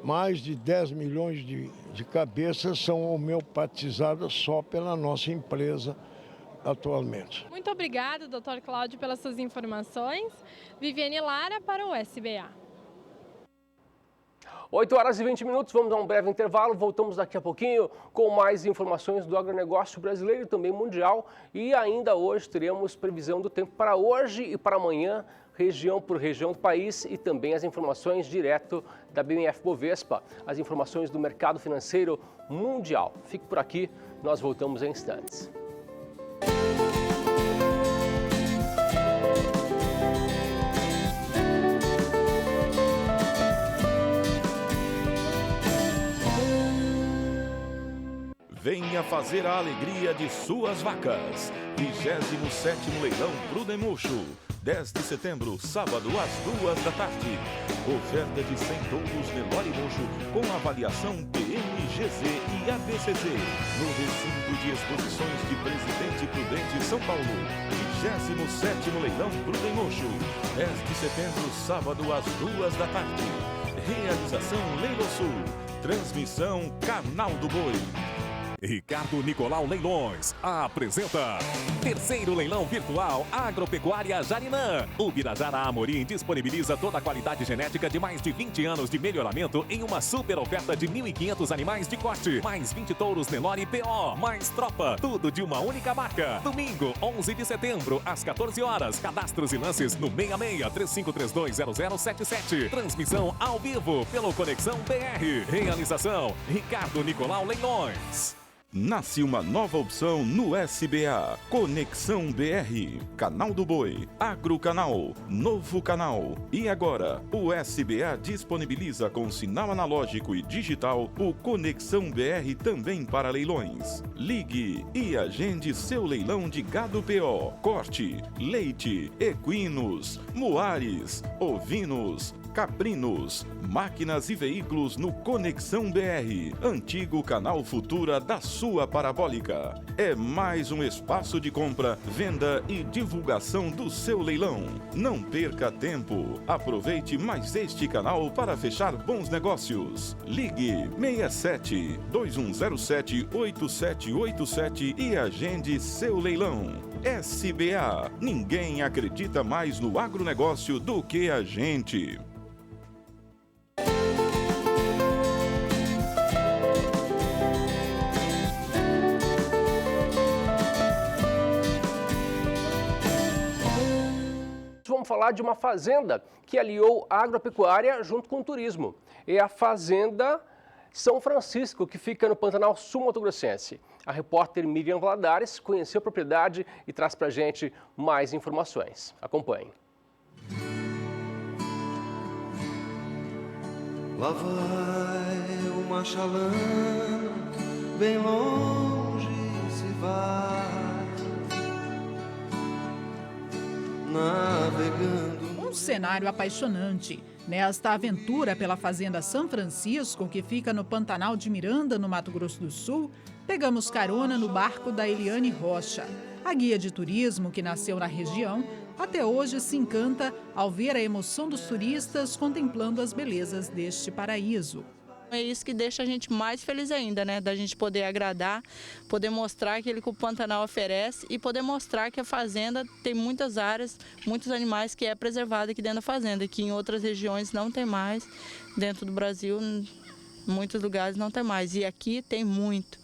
Mais de 10 milhões de cabeças são homeopatizadas só pela nossa empresa atualmente. Muito obrigada, doutor Cláudio, pelas suas informações. Viviane Lara para o SBA. 8 horas e 20 minutos, vamos dar um breve intervalo, voltamos daqui a pouquinho com mais informações do agronegócio brasileiro e também mundial. E ainda hoje teremos previsão do tempo para hoje e para amanhã, região por região do país e também as informações direto da BMF-Bovespa, as informações do mercado financeiro mundial. Fique por aqui, nós voltamos em instantes. Venha fazer a alegria de suas vacas. 27º Leilão Prudemocho. 10 de setembro, sábado, às 2 da tarde. Oferta de 100 touros Nelore Mocho com avaliação PMGZ e ABCZ. No recinto de exposições de Presidente Prudente, São Paulo. 27º Leilão Prudemocho. 10 de setembro, sábado, às 2 da tarde. Realização Leilosul. Transmissão Canal do Boi. Ricardo Nicolau Leilões apresenta terceiro leilão virtual Agropecuária Jarinã. O Birajara Amorim disponibiliza toda a qualidade genética de mais de 20 anos de melhoramento em uma super oferta de 1.500 animais de corte, mais 20 touros Nelore PO, mais tropa, tudo de uma única marca. Domingo, 11 de setembro, às 14 horas. Cadastros e lances no 66-3532-0077. Transmissão ao vivo pelo Conexão BR. Realização Ricardo Nicolau Leilões. Nasce uma nova opção no SBA. Conexão BR, Canal do Boi, Agrocanal, novo canal. E agora, o SBA disponibiliza com sinal analógico e digital o Conexão BR também para leilões. Ligue e agende seu leilão de gado PO, corte, leite, equinos, muares, ovinos, caprinos, máquinas e veículos no Conexão BR, antigo canal Futura da sua parabólica. É mais um espaço de compra, venda e divulgação do seu leilão. Não perca tempo. Aproveite mais este canal para fechar bons negócios. Ligue 67 2107 8787 e agende seu leilão. SBA. Ninguém acredita mais no agronegócio do que a gente. Vamos falar de uma fazenda que aliou a agropecuária junto com o turismo. É a Fazenda São Francisco, que fica no Pantanal Sul Mato Grossense. A repórter Miriam Valadares conheceu a propriedade e traz pra gente mais informações. Acompanhe. Lá vai uma chalana, bem longe se vai, navegando. Um cenário apaixonante. Nesta aventura pela Fazenda São Francisco, que fica no Pantanal de Miranda, no Mato Grosso do Sul, pegamos carona no barco da Eliane Rocha. A guia de turismo que nasceu na região, até hoje se encanta ao ver a emoção dos turistas contemplando as belezas deste paraíso. É isso que deixa a gente mais feliz ainda, né? Da gente poder agradar, poder mostrar aquilo que o Pantanal oferece e poder mostrar que a fazenda tem muitas áreas, muitos animais que é preservado aqui dentro da fazenda, que em outras regiões não tem mais, dentro do Brasil, em muitos lugares não tem mais, e aqui tem muito.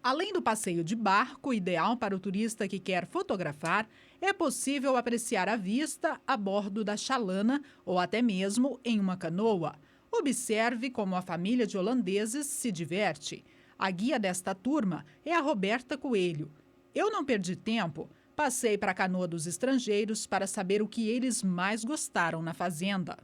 Além do passeio de barco, ideal para o turista que quer fotografar, é possível apreciar a vista a bordo da chalana ou até mesmo em uma canoa. Observe como a família de holandeses se diverte. A guia desta turma é a Roberta Coelho. Eu não perdi tempo, passei para a canoa dos estrangeiros para saber o que eles mais gostaram na fazenda.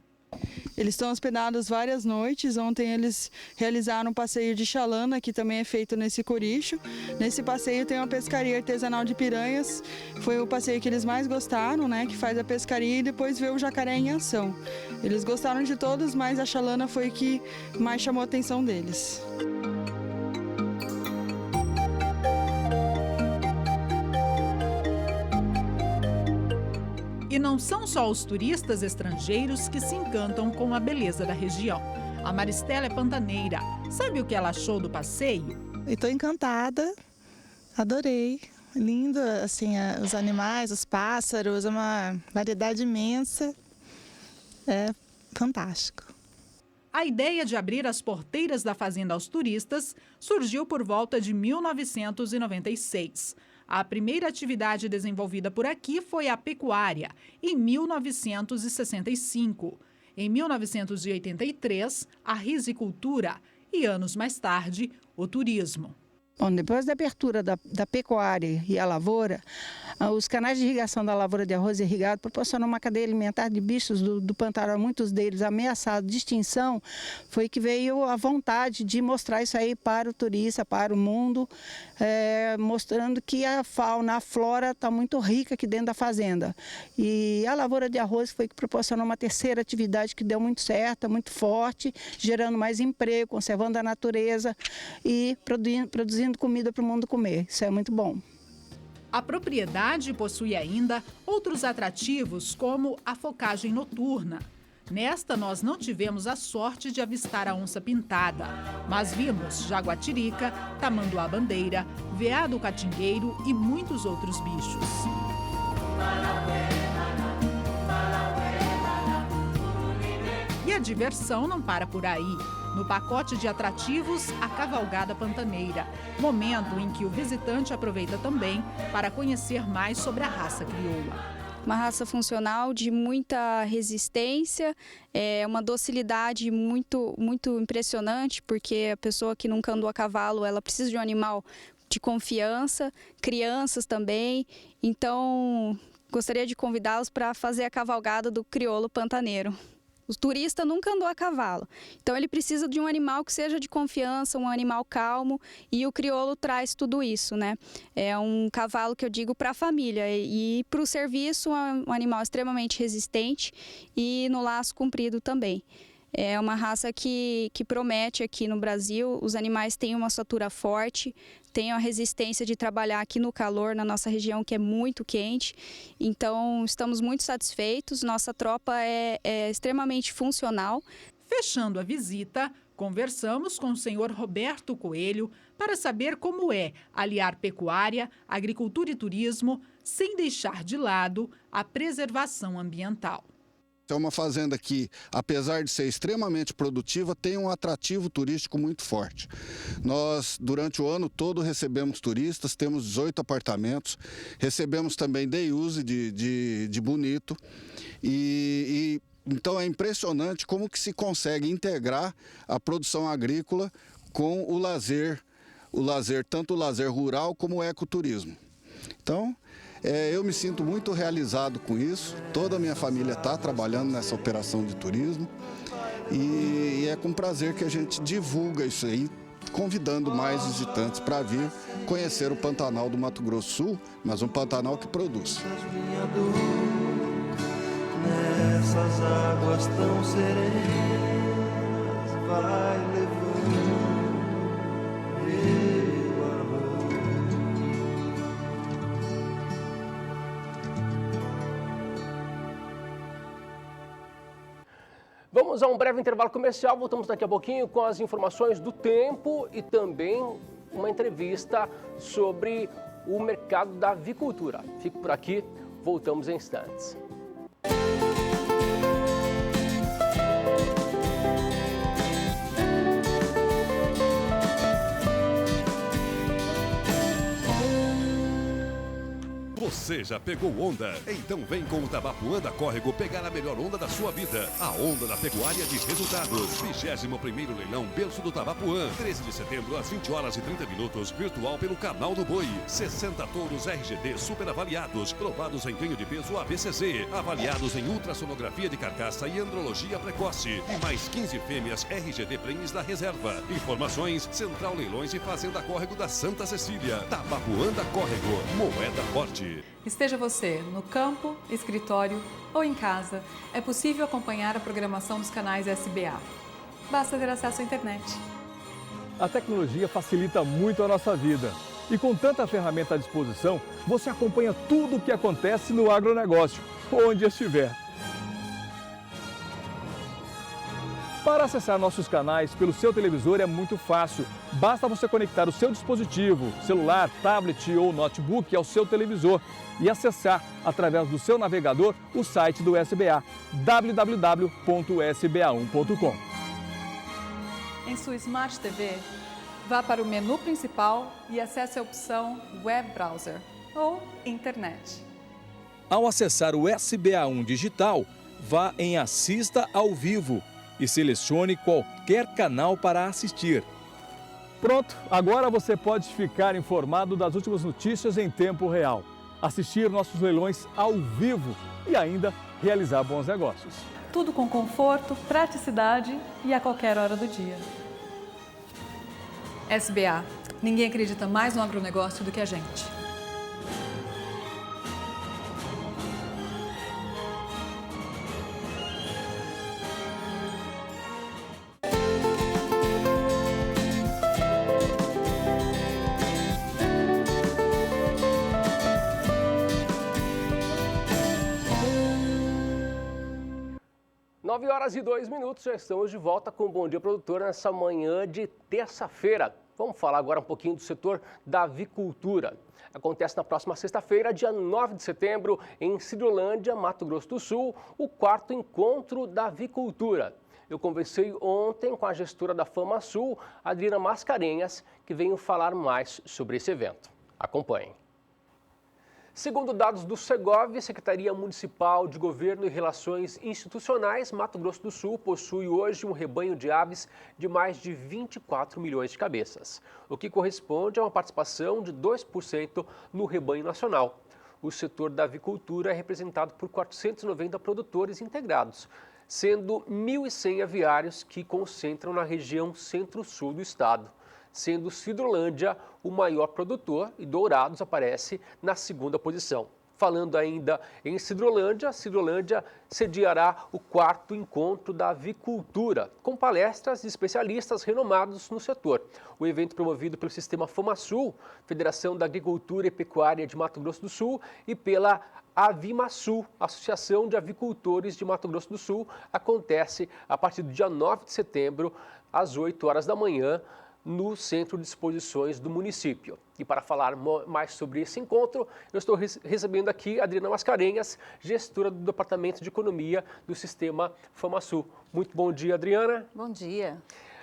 Eles estão hospedados várias noites. Ontem eles realizaram um passeio de chalana, que também é feito nesse coricho. Nesse passeio tem uma pescaria artesanal de piranhas. Foi o passeio que eles mais gostaram, né? Que faz a pescaria e depois vê o jacaré em ação. Eles gostaram de todos, mas a chalana foi o que mais chamou a atenção deles. E não são só os turistas estrangeiros que se encantam com a beleza da região. A Maristela é pantaneira. Sabe o que ela achou do passeio? Estou encantada, adorei. Lindo, assim, os animais, os pássaros, é uma variedade imensa. É fantástico. A ideia de abrir as porteiras da fazenda aos turistas surgiu por volta de 1996. A primeira atividade desenvolvida por aqui foi a pecuária, em 1965. Em 1983, a risicultura e, anos mais tarde, o turismo. Bom, depois da abertura da pecuária e a lavoura, os canais de irrigação da lavoura de arroz irrigado proporcionam uma cadeia alimentar de bichos do Pantanal, muitos deles ameaçados de extinção. Foi que veio a vontade de mostrar isso aí para o turista, para o mundo, mostrando que a fauna, a flora está muito rica aqui dentro da fazenda. E a lavoura de arroz foi que proporcionou uma terceira atividade que deu muito certo, muito forte, gerando mais emprego, conservando a natureza e produzindo comida para o mundo comer. Isso é muito bom. A propriedade possui ainda outros atrativos, como a focagem noturna. Nesta, nós não tivemos a sorte de avistar a onça-pintada, mas vimos jaguatirica, tamanduá-bandeira, veado catingueiro e muitos outros bichos. E a diversão não para por aí. No pacote de atrativos, a cavalgada pantaneira, momento em que o visitante aproveita também para conhecer mais sobre a raça crioula. Uma raça funcional de muita resistência, uma docilidade muito impressionante, porque a pessoa que nunca andou a cavalo, ela precisa de um animal de confiança, crianças também. Então, gostaria de convidá-los para fazer a cavalgada do crioulo pantaneiro. O turista nunca andou a cavalo, então ele precisa de um animal que seja de confiança, um animal calmo, e o crioulo traz tudo isso, né? É um cavalo que eu digo para a família e para o serviço, um animal extremamente resistente e no laço comprido também. É uma raça que promete aqui no Brasil. Os animais têm uma estatura forte, têm a resistência de trabalhar aqui no calor, na nossa região que é muito quente. Então, estamos muito satisfeitos. Nossa tropa é extremamente funcional. Fechando a visita, conversamos com o senhor Roberto Coelho para saber como é aliar pecuária, agricultura e turismo, sem deixar de lado a preservação ambiental. É uma fazenda que, apesar de ser extremamente produtiva, tem um atrativo turístico muito forte. Nós, durante o ano todo, recebemos turistas, temos 18 apartamentos, recebemos também day use de Bonito. Então é impressionante como que se consegue integrar a produção agrícola com o lazer, tanto o lazer rural como o ecoturismo. Então, eu me sinto muito realizado com isso. Toda a minha família está trabalhando nessa operação de turismo e é com prazer que a gente divulga isso aí, convidando mais visitantes para vir conhecer o Pantanal do Mato Grosso do Sul, mas um Pantanal que produz. Nessas águas tão serenas, vai levando meu amor. Vamos a um breve intervalo comercial, voltamos daqui a pouquinho com as informações do tempo e também uma entrevista sobre o mercado da avicultura. Fique por aqui, voltamos em instantes. Você já pegou onda? Então vem com o Tabapuã da Córrego pegar a melhor onda da sua vida. A onda da pecuária de resultados. 21º leilão Berço do Tabapuã. 13 de setembro às 20h30, virtual pelo Canal do Boi. 60 touros RGD super avaliados, provados em ganho de peso ABCZ, avaliados em ultrassonografia de carcaça e andrologia precoce. E mais 15 fêmeas RGD Prenhes da reserva. Informações: Central Leilões e Fazenda Córrego da Santa Cecília. Tabapuã da Córrego. Moeda forte. Esteja você no campo, escritório ou em casa, é possível acompanhar a programação dos canais SBA. Basta ter acesso à internet. A tecnologia facilita muito a nossa vida. E com tanta ferramenta à disposição, você acompanha tudo o que acontece no agronegócio, onde estiver. Para acessar nossos canais pelo seu televisor é muito fácil. Basta você conectar o seu dispositivo, celular, tablet ou notebook ao seu televisor e acessar, através do seu navegador, o site do SBA, www.sba1.com. Em sua Smart TV, vá para o menu principal e acesse a opção Web Browser ou Internet. Ao acessar o SBA1 Digital, vá em Assista ao Vivo e selecione qualquer canal para assistir. Pronto, agora você pode ficar informado das últimas notícias em tempo real, assistir nossos leilões ao vivo e ainda realizar bons negócios. Tudo com conforto, praticidade e a qualquer hora do dia. SBA. Ninguém acredita mais no agronegócio do que a gente. Nove horas e 2 minutos, já estamos de volta com o Bom Dia Produtor nessa manhã de terça-feira. Vamos falar agora um pouquinho do setor da avicultura. Acontece na próxima sexta-feira, dia 9 de setembro, em Sidrolândia, Mato Grosso do Sul, o 4º encontro da avicultura. Eu conversei ontem com a gestora da FamaSul, Adriana Mascarenhas, que veio falar mais sobre esse evento. Acompanhem. Segundo dados do Segov, Secretaria Municipal de Governo e Relações Institucionais, Mato Grosso do Sul possui hoje um rebanho de aves de mais de 24 milhões de cabeças, o que corresponde a uma participação de 2% no rebanho nacional. O setor da avicultura é representado por 490 produtores integrados, sendo 1.100 aviários que concentram na região centro-sul do estado, sendo Sidrolândia o maior produtor e Dourados aparece na segunda posição. Falando ainda em Sidrolândia, Sidrolândia sediará o 4º encontro da avicultura, com palestras de especialistas renomados no setor. O evento promovido pelo Sistema FamaSul, Federação da Agricultura e Pecuária de Mato Grosso do Sul, e pela AvimaSul, Associação de Avicultores de Mato Grosso do Sul, acontece a partir do dia 9 de setembro, às 8 horas da manhã, no Centro de Exposições do município. E para falar mais sobre esse encontro, eu estou recebendo aqui a Adriana Mascarenhas, gestora do Departamento de Economia do Sistema FamaSul. Muito bom dia, Adriana. Bom dia.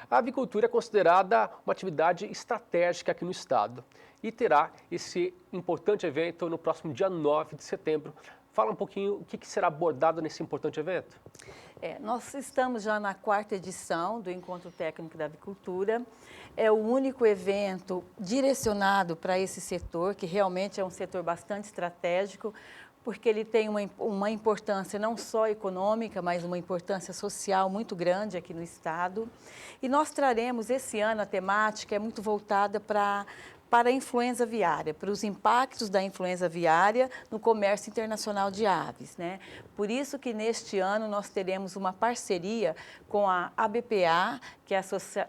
A avicultura é considerada uma atividade estratégica aqui no estado e terá esse importante evento no próximo dia 9 de setembro. Fala um pouquinho o que será abordado nesse importante evento. Nós estamos já na 4ª edição do Encontro Técnico da Avicultura. É o único evento direcionado para esse setor, que realmente é um setor bastante estratégico, porque ele tem uma importância não só econômica, mas uma importância social muito grande aqui no estado. E nós traremos esse ano, a temática é muito voltada para a influenza aviária, para os impactos da influenza aviária no comércio internacional de aves, né? Por isso que neste ano nós teremos uma parceria com a ABPA, que é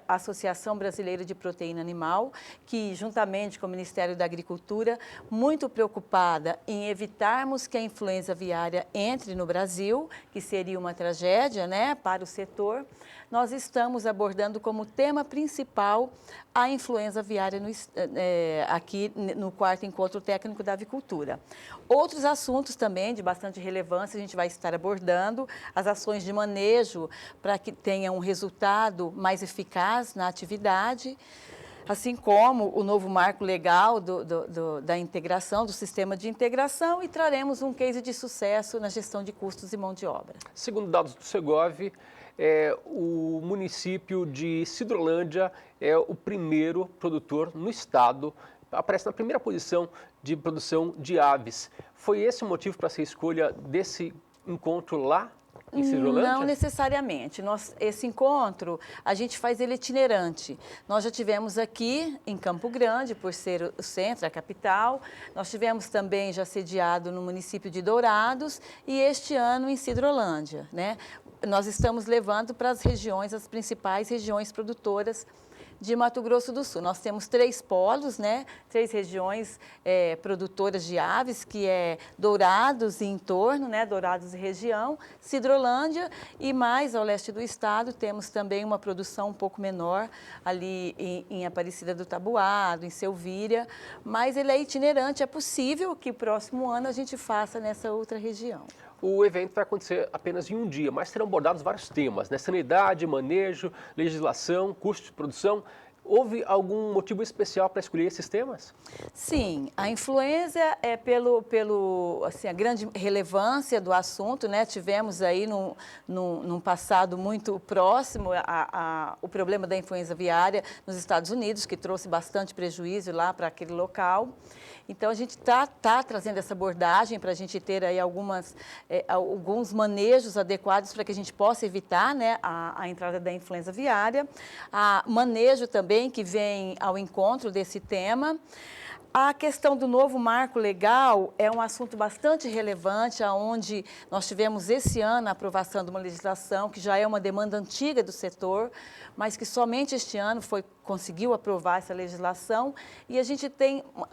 a Associação Brasileira de Proteína Animal, que juntamente com o Ministério da Agricultura, muito preocupada em evitarmos que a influenza aviária entre no Brasil, que seria uma tragédia, né, para o setor. Nós estamos abordando como tema principal a influenza aviária aqui no 4º Encontro Técnico da Avicultura. Outros assuntos também de bastante relevância a gente vai estar abordando, as ações de manejo para que tenha um resultado mais eficaz na atividade, assim como o novo marco legal da integração, do sistema de integração, e traremos um case de sucesso na gestão de custos e mão de obra. Segundo dados do Segov, o município de Sidrolândia é o primeiro produtor no estado, aparece na primeira posição de produção de aves. Foi esse o motivo para essa escolha desse encontro lá em Sidrolândia? Não necessariamente. Esse encontro, a gente faz ele itinerante. Nós já tivemos aqui em Campo Grande, por ser o centro, a capital. Nós tivemos também já sediado no município de Dourados e este ano em Sidrolândia, né? Nós estamos levando para as regiões, as principais regiões produtoras de Mato Grosso do Sul. Nós temos 3 polos, né? 3 regiões produtoras de aves, que é Dourados e entorno, né? Dourados e região, Sidrolândia, e mais ao leste do estado temos também uma produção um pouco menor ali em Aparecida do Taboado, em Selvíria, mas ele é itinerante, é possível que próximo ano a gente faça nessa outra região. O evento vai acontecer apenas em um dia, mas serão abordados vários temas, né? Sanidade, manejo, legislação, custo de produção. Houve algum motivo especial para escolher esses temas? Sim, a influenza é assim, a grande relevância do assunto, né? Tivemos aí num passado muito próximo o problema da influenza aviária nos Estados Unidos, que trouxe bastante prejuízo lá para aquele local. Então, a gente está trazendo essa abordagem para a gente ter aí alguns manejos adequados para que a gente possa evitar, né, a entrada da influenza aviária. Manejo também que vem ao encontro desse tema. A questão do novo marco legal é um assunto bastante relevante, onde nós tivemos esse ano a aprovação de uma legislação que já é uma demanda antiga do setor, mas que somente este ano conseguiu aprovar essa legislação, e a gente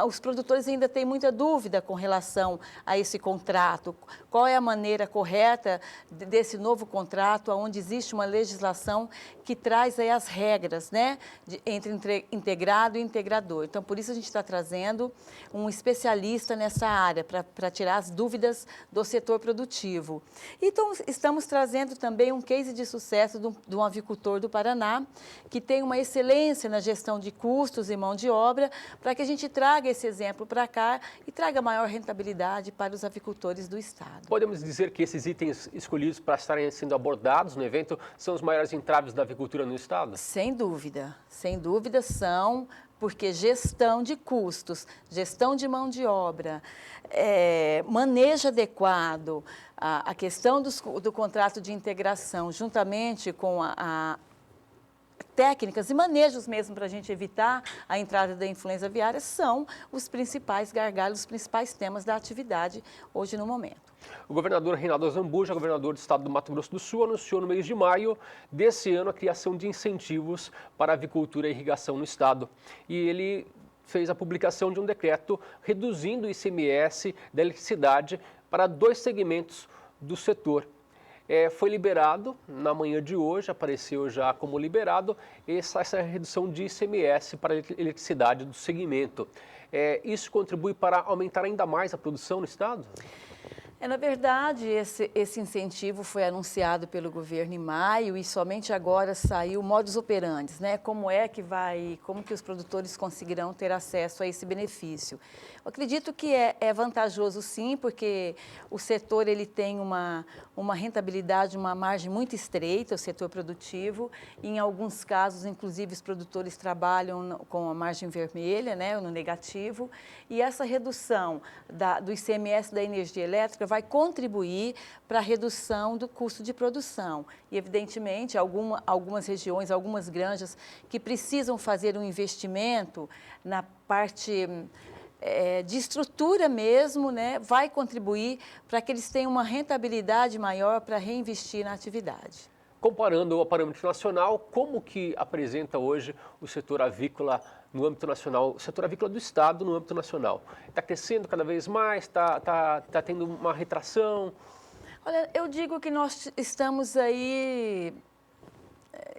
os produtores ainda têm muita dúvida com relação a esse contrato. Qual é a maneira correta desse novo contrato, onde existe uma legislação que traz aí as regras, né, entre integrado e integrador. Então, por isso a gente está trazendo um especialista nessa área, para tirar as dúvidas do setor produtivo. Então, estamos trazendo também um case de sucesso de um avicultor do Paraná, que tem uma excelência na gestão de custos e mão de obra, para que a gente traga esse exemplo para cá e traga maior rentabilidade para os avicultores do estado. Podemos dizer que esses itens escolhidos para estarem sendo abordados no evento são os maiores entraves da avicultura no estado? Sem dúvida são, porque gestão de custos, gestão de mão de obra, manejo adequado, a questão do contrato de integração, juntamente com técnicas e manejos mesmo para a gente evitar a entrada da influenza aviária, são os principais gargalos, os principais temas da atividade hoje no momento. O governador Reinaldo Azambuja, governador do estado do Mato Grosso do Sul, anunciou no mês de maio desse ano a criação de incentivos para a avicultura e irrigação no estado. E ele fez a publicação de um decreto reduzindo o ICMS da eletricidade para 2 segmentos do setor. Foi liberado, na manhã de hoje, apareceu já como liberado, essa redução de ICMS para a eletricidade do segmento. Isso contribui para aumentar ainda mais a produção no estado? Na verdade, esse incentivo foi anunciado pelo governo em maio e somente agora saiu o modus operandi, né? Como que os produtores conseguirão ter acesso a esse benefício. Eu acredito que é vantajoso sim, porque o setor ele tem uma rentabilidade, uma margem muito estreita, o setor produtivo. Em alguns casos, inclusive, os produtores trabalham com a margem vermelha, né, no negativo. E essa redução do ICMS da energia elétrica vai contribuir para a redução do custo de produção. E, evidentemente, algumas regiões, algumas granjas que precisam fazer um investimento na parte de estrutura mesmo, né, vai contribuir para que eles tenham uma rentabilidade maior para reinvestir na atividade. Comparando ao parâmetro nacional, como que apresenta hoje o setor avícola no âmbito nacional, o setor avícola do estado no âmbito nacional? Está crescendo cada vez mais? Está tendo uma retração? Olha, eu digo que nós estamos aí...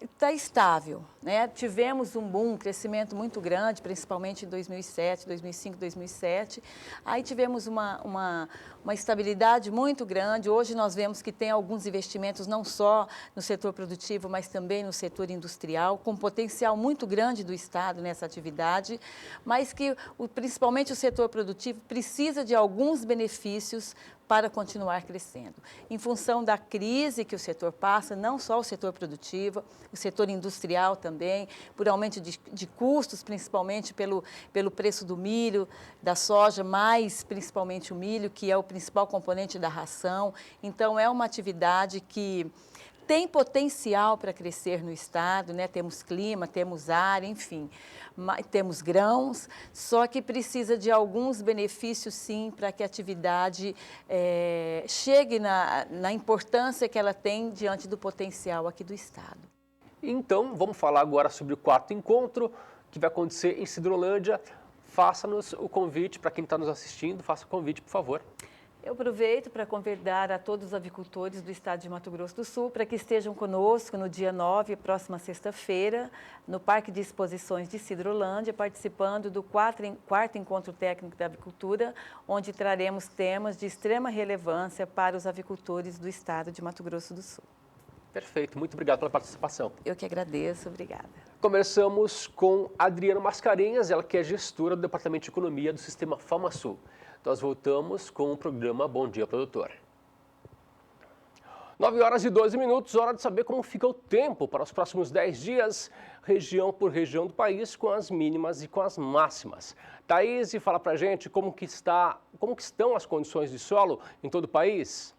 Está estável, né? Tivemos um boom, um crescimento muito grande, principalmente em 2007, 2005, 2007. Aí tivemos uma estabilidade muito grande. Hoje nós vemos que tem alguns investimentos não só no setor produtivo, mas também no setor industrial, com potencial muito grande do estado nessa atividade, mas que principalmente o setor produtivo precisa de alguns benefícios para continuar crescendo. Em função da crise que o setor passa, não só o setor produtivo, o setor industrial também, por aumento de custos, principalmente pelo preço do milho, da soja, mas principalmente o milho, que é o principal componente da ração. Então, é uma atividade que tem potencial para crescer no estado, né? Temos clima, temos ar, enfim, temos grãos, só que precisa de alguns benefícios, sim, para que a atividade chegue na importância que ela tem diante do potencial aqui do estado. Então, vamos falar agora sobre o 4º encontro, que vai acontecer em Sidrolândia. Faça-nos o convite, para quem está nos assistindo, faça o convite, por favor. Eu aproveito para convidar a todos os avicultores do estado de Mato Grosso do Sul para que estejam conosco no dia 9, próxima sexta-feira, no Parque de Exposições de Sidrolândia, participando do quarto Encontro Técnico da Avicultura, onde traremos temas de extrema relevância para os avicultores do estado de Mato Grosso do Sul. Perfeito, muito obrigado pela participação. Eu que agradeço, obrigada. Conversamos com Adriana Mascarenhas, ela que é gestora do Departamento de Economia do Sistema FamaSul. Nós voltamos com o programa Bom Dia Produtor. 9 horas e 12 minutos, hora de saber como fica o tempo para os próximos 10 dias, região por região do país, com as mínimas e com as máximas. Thaís, fala pra gente como que estão as condições de solo em todo o país?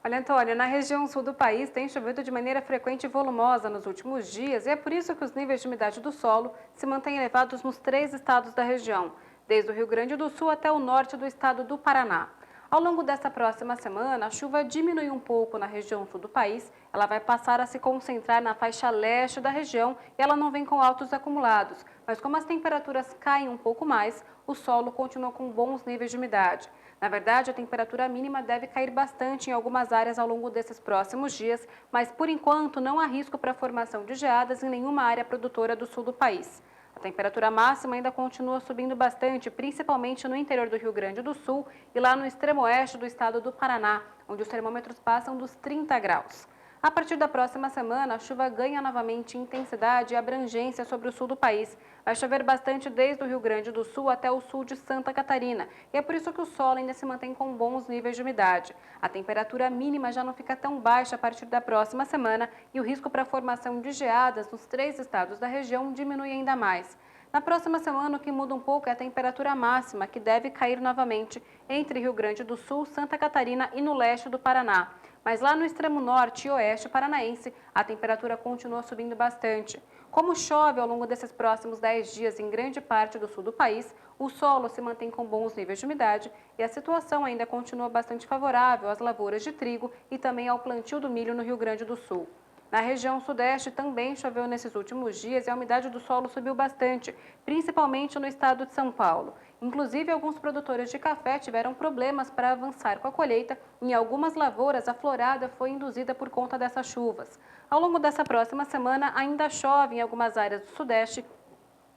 Olha, Antônio, na região sul do país tem chovido de maneira frequente e volumosa nos últimos dias e é por isso que os níveis de umidade do solo se mantêm elevados nos 3 estados da região, desde o Rio Grande do Sul até o norte do estado do Paraná. Ao longo desta próxima semana, a chuva diminui um pouco na região sul do país, ela vai passar a se concentrar na faixa leste da região e ela não vem com altos acumulados, mas como as temperaturas caem um pouco mais, o solo continua com bons níveis de umidade. Na verdade, a temperatura mínima deve cair bastante em algumas áreas ao longo desses próximos dias, mas por enquanto não há risco para a formação de geadas em nenhuma área produtora do sul do país. A temperatura máxima ainda continua subindo bastante, principalmente no interior do Rio Grande do Sul e lá no extremo oeste do estado do Paraná, onde os termômetros passam dos 30 graus. A partir da próxima semana, a chuva ganha novamente intensidade e abrangência sobre o sul do país. Vai chover bastante desde o Rio Grande do Sul até o sul de Santa Catarina. E é por isso que o solo ainda se mantém com bons níveis de umidade. A temperatura mínima já não fica tão baixa a partir da próxima semana e o risco para a formação de geadas nos 3 estados da região diminui ainda mais. Na próxima semana, o que muda um pouco é a temperatura máxima, que deve cair novamente entre Rio Grande do Sul, Santa Catarina e no leste do Paraná. Mas lá no extremo norte e oeste paranaense, a temperatura continua subindo bastante. Como chove ao longo desses próximos 10 dias em grande parte do sul do país, o solo se mantém com bons níveis de umidade e a situação ainda continua bastante favorável às lavouras de trigo e também ao plantio do milho no Rio Grande do Sul. Na região sudeste também choveu nesses últimos dias e a umidade do solo subiu bastante, principalmente no estado de São Paulo. Inclusive, alguns produtores de café tiveram problemas para avançar com a colheita e em algumas lavouras a florada foi induzida por conta dessas chuvas. Ao longo dessa próxima semana ainda chove em algumas áreas do sudeste.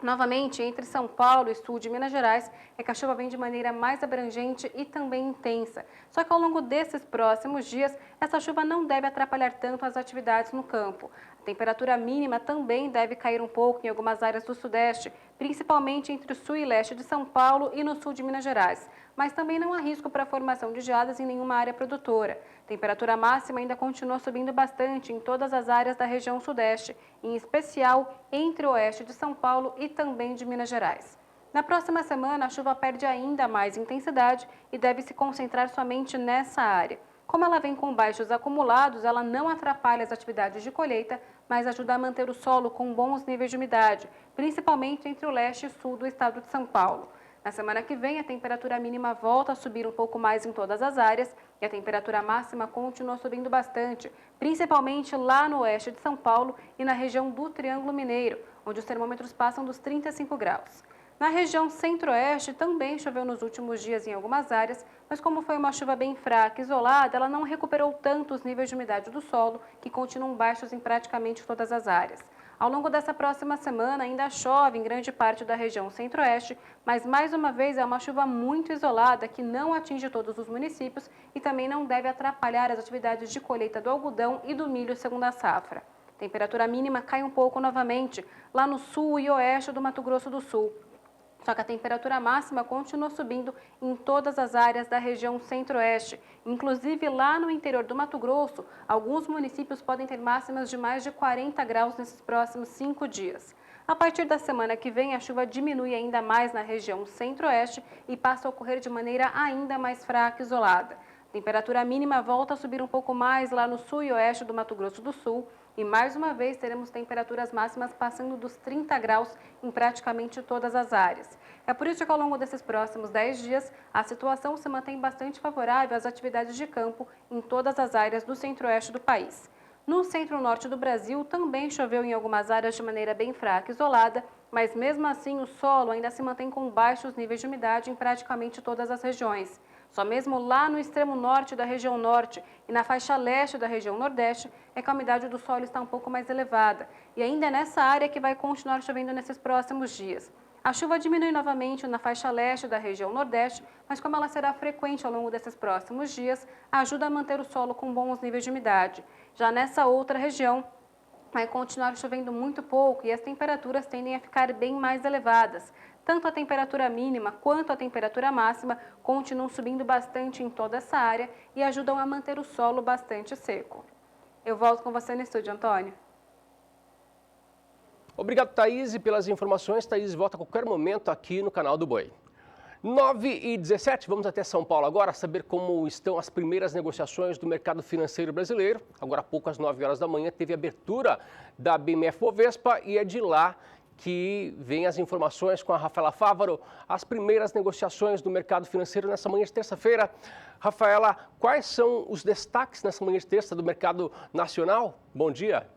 Novamente, entre São Paulo e sul de Minas Gerais, é que a chuva vem de maneira mais abrangente e também intensa. Só que ao longo desses próximos dias, essa chuva não deve atrapalhar tanto as atividades no campo. A temperatura mínima também deve cair um pouco em algumas áreas do sudeste, principalmente entre o sul e leste de São Paulo e no sul de Minas Gerais. Mas também não há risco para a formação de geadas em nenhuma área produtora. A temperatura máxima ainda continua subindo bastante em todas as áreas da região sudeste, em especial entre o oeste de São Paulo e também de Minas Gerais. Na próxima semana, a chuva perde ainda mais intensidade e deve se concentrar somente nessa área. Como ela vem com baixos acumulados, ela não atrapalha as atividades de colheita, mas ajuda a manter o solo com bons níveis de umidade, principalmente entre o leste e sul do estado de São Paulo. Na semana que vem, a temperatura mínima volta a subir um pouco mais em todas as áreas e a temperatura máxima continua subindo bastante, principalmente lá no oeste de São Paulo e na região do Triângulo Mineiro, onde os termômetros passam dos 35 graus. Na região centro-oeste também choveu nos últimos dias em algumas áreas, mas como foi uma chuva bem fraca e isolada, ela não recuperou tanto os níveis de umidade do solo, que continuam baixos em praticamente todas as áreas. Ao longo dessa próxima semana ainda chove em grande parte da região centro-oeste, mas mais uma vez é uma chuva muito isolada que não atinge todos os municípios e também não deve atrapalhar as atividades de colheita do algodão e do milho segunda safra. A temperatura mínima cai um pouco novamente, lá no sul e oeste do Mato Grosso do Sul. Só que a temperatura máxima continua subindo em todas as áreas da região centro-oeste. Inclusive lá no interior do Mato Grosso, alguns municípios podem ter máximas de mais de 40 graus nesses próximos 5 dias. A partir da semana que vem, a chuva diminui ainda mais na região centro-oeste e passa a ocorrer de maneira ainda mais fraca e isolada. A temperatura mínima volta a subir um pouco mais lá no sul e oeste do Mato Grosso do Sul. E mais uma vez teremos temperaturas máximas passando dos 30 graus em praticamente todas as áreas. É por isso que ao longo desses próximos 10 dias, a situação se mantém bastante favorável às atividades de campo em todas as áreas do centro-oeste do país. No centro-norte do Brasil também choveu em algumas áreas de maneira bem fraca e isolada, Mas mesmo assim, o solo ainda se mantém com baixos níveis de umidade em praticamente todas as regiões. Só mesmo lá no extremo norte da região norte e na faixa leste da região nordeste é que a umidade do solo está um pouco mais elevada. E ainda é nessa área que vai continuar chovendo nesses próximos dias. A chuva diminui novamente na faixa leste da região nordeste, mas como ela será frequente ao longo desses próximos dias, ajuda a manter o solo com bons níveis de umidade. Já nessa outra região, vai continuar chovendo muito pouco e as temperaturas tendem a ficar bem mais elevadas. Tanto a temperatura mínima quanto a temperatura máxima continuam subindo bastante em toda essa área e ajudam a manter o solo bastante seco. Eu volto com você no estúdio, Antônio. Obrigado, Thaís, pelas informações. Thaís volta a qualquer momento aqui no canal do Boi. 9h17, vamos até São Paulo agora saber como estão as primeiras negociações do mercado financeiro brasileiro. Agora há pouco, às 9 horas da manhã, teve a abertura da BMF-Bovespa e é de lá que vem as informações com a Rafaela Fávaro, as primeiras negociações do mercado financeiro nessa manhã de terça-feira. Rafaela, quais são os destaques nessa manhã de terça do mercado nacional? Bom dia.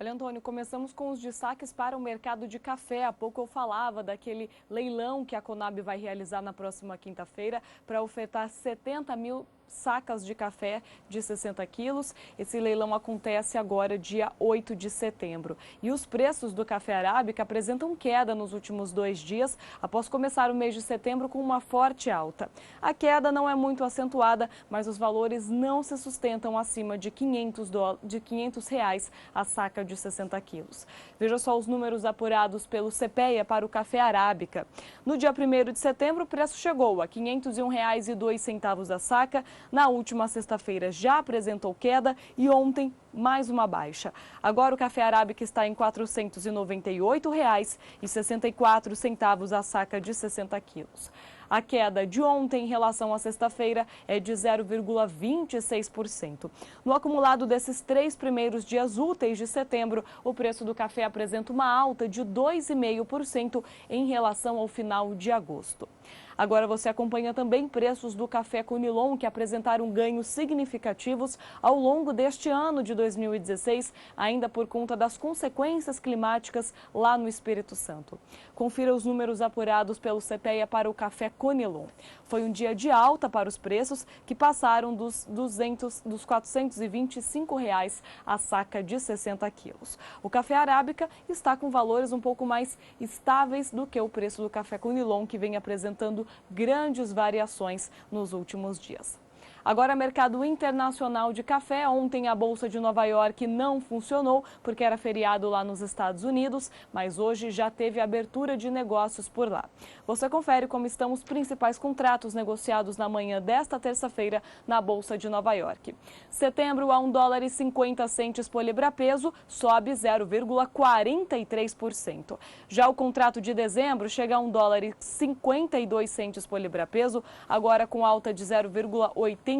Olha, Antônio, começamos com os destaques para o mercado de café. Há pouco eu falava daquele leilão que a Conab vai realizar na próxima quinta-feira para ofertar 70 mil sacas de café de 60 quilos. Esse leilão acontece agora, dia 8 de setembro. E os preços do café arábica apresentam queda nos últimos 2 dias, após começar o mês de setembro com uma forte alta. A queda não é muito acentuada, mas os valores não se sustentam acima de R$500 a saca de 60 quilos. Veja só os números apurados pelo CPEA para o café arábica. No dia 1º de setembro, o preço chegou a R$ 501,02 a saca. Na última sexta-feira já apresentou queda e ontem mais uma baixa. Agora o café arábica está em R$ 498,64 a saca de 60 quilos. A queda de ontem em relação à sexta-feira é de 0,26%. No acumulado desses 3 primeiros dias úteis de setembro, o preço do café apresenta uma alta de 2,5% em relação ao final de agosto. Agora você acompanha também preços do café Conilon, que apresentaram ganhos significativos ao longo deste ano de 2016, ainda por conta das consequências climáticas lá no Espírito Santo. Confira os números apurados pelo CPEA para o café Conilon. Foi um dia de alta para os preços, que passaram dos R$ 425 a saca de 60 quilos. O café arábica está com valores um pouco mais estáveis do que o preço do café Conilon, que vem apresentando grandes variações nos últimos dias. Agora, mercado internacional de café. Ontem a Bolsa de Nova York não funcionou porque era feriado lá nos Estados Unidos, mas hoje já teve abertura de negócios por lá. Você confere como estão os principais contratos negociados na manhã desta terça-feira na Bolsa de Nova York. Setembro a $1,50 por libra-peso, sobe 0,43%. Já o contrato de dezembro chega a $1,52 por libra-peso, agora com alta de 0,89%.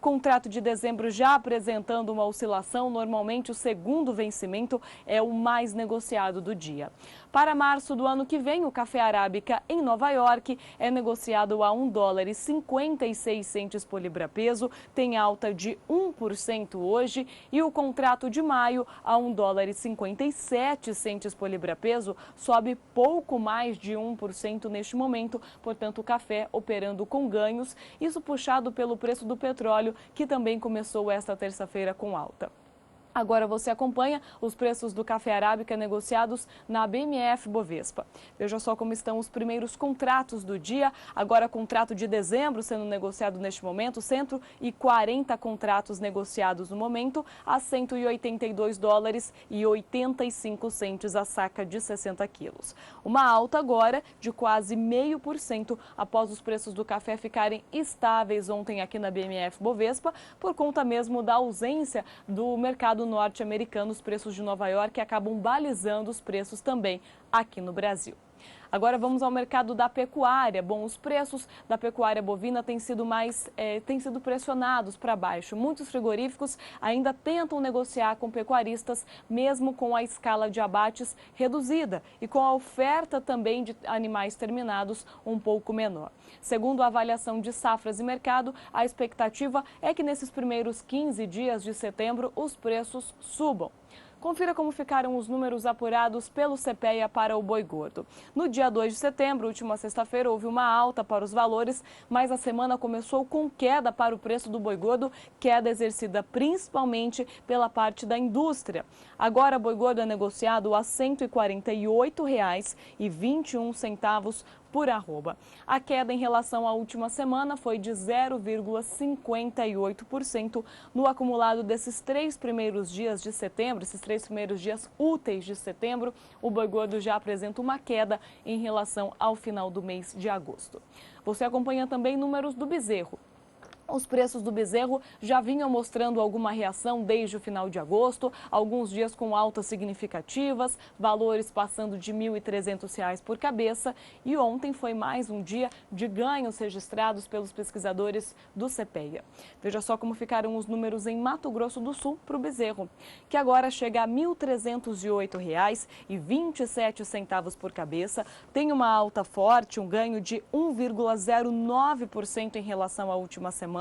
Contrato de dezembro já apresentando uma oscilação, normalmente o segundo vencimento é o mais negociado do dia. Para março do ano que vem, o café arábica em Nova York é negociado a $1,56 por libra-peso, tem alta de 1% hoje, e o contrato de maio a $1,57 por libra-peso sobe pouco mais de 1% neste momento, portanto o café operando com ganhos, isso puxado pelo preço do petróleo, que também começou esta terça-feira com alta. Agora você acompanha os preços do café arábica negociados na BMF-Bovespa. Veja só como estão os primeiros contratos do dia. Agora, contrato de dezembro sendo negociado neste momento, 140 contratos negociados no momento a $182,85 a saca de 60 quilos. Uma alta agora de quase 0,5% após os preços do café ficarem estáveis ontem aqui na BMF-Bovespa, por conta mesmo da ausência do mercado norte-americano. Os preços de Nova York acabam balizando os preços também aqui no Brasil. Agora vamos ao mercado da pecuária. Bom, os preços da pecuária bovina têm sido pressionados para baixo. Muitos frigoríficos ainda tentam negociar com pecuaristas, mesmo com a escala de abates reduzida e com a oferta também de animais terminados um pouco menor. Segundo a avaliação de Safras e Mercado, a expectativa é que nesses primeiros 15 dias de setembro os preços subam. Confira como ficaram os números apurados pelo CPEA para o boi gordo. No dia 2 de setembro, última sexta-feira, houve uma alta para os valores, mas a semana começou com queda para o preço do boi gordo, queda exercida principalmente pela parte da indústria. Agora, o boi gordo é negociado a R$ 148,21 por arroba. A queda em relação à última semana foi de 0,58% no acumulado desses 3 primeiros dias de setembro, esses 3 primeiros dias úteis de setembro, o boi gordo já apresenta uma queda em relação ao final do mês de agosto. Você acompanha também números do bezerro. Os preços do bezerro já vinham mostrando alguma reação desde o final de agosto, alguns dias com altas significativas, valores passando de R$ 1.300 por cabeça, e ontem foi mais um dia de ganhos registrados pelos pesquisadores do CPEA. Veja só como ficaram os números em Mato Grosso do Sul para o bezerro, que agora chega a R$ 1.308,27 por cabeça, tem uma alta forte, um ganho de 1,09% em relação à última semana.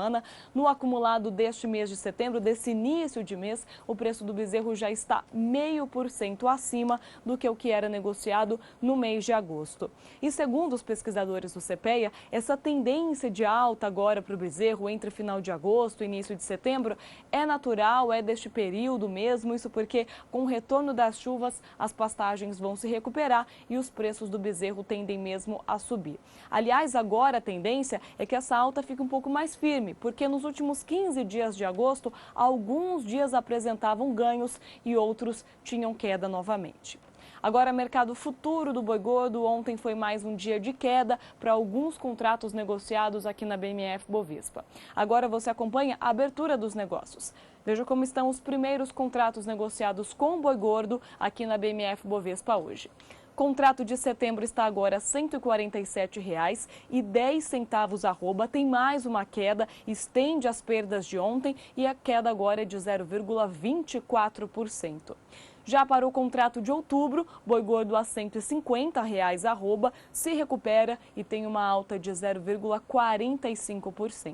No acumulado deste mês de setembro, desse início de mês, o preço do bezerro já está 0,5% acima do que o que era negociado no mês de agosto. E segundo os pesquisadores do CPEA, essa tendência de alta agora para o bezerro entre final de agosto e início de setembro é natural, é deste período mesmo, isso porque com o retorno das chuvas as pastagens vão se recuperar e os preços do bezerro tendem mesmo a subir. Aliás, agora a tendência é que essa alta fique um pouco mais firme, porque nos últimos 15 dias de agosto, alguns dias apresentavam ganhos e outros tinham queda novamente. Agora, mercado futuro do boi gordo, ontem foi mais um dia de queda para alguns contratos negociados aqui na BMF Bovespa. Agora você acompanha a abertura dos negócios. Veja como estão os primeiros contratos negociados com boi gordo aqui na BMF Bovespa hoje. Contrato de setembro está agora R$ 147,10 arroba, tem mais uma queda, estende as perdas de ontem e a queda agora é de 0,24%. Já para o contrato de outubro, boi gordo a R$ 150 arroba, se recupera e tem uma alta de 0,45%.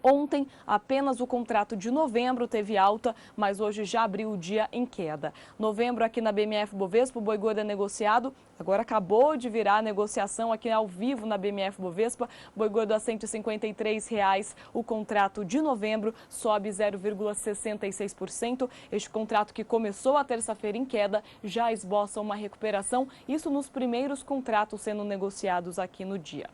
Ontem, apenas o contrato de novembro teve alta, mas hoje já abriu o dia em queda. Novembro aqui na BMF Bovespa, o boi gordo é negociado, agora acabou de virar a negociação aqui ao vivo na BMF Bovespa, boi gordo a R$ 153, o contrato de novembro sobe 0,66%. Este contrato que começou a terça-feira em queda já esboça uma recuperação, isso nos primeiros contratos sendo negociados aqui no dia.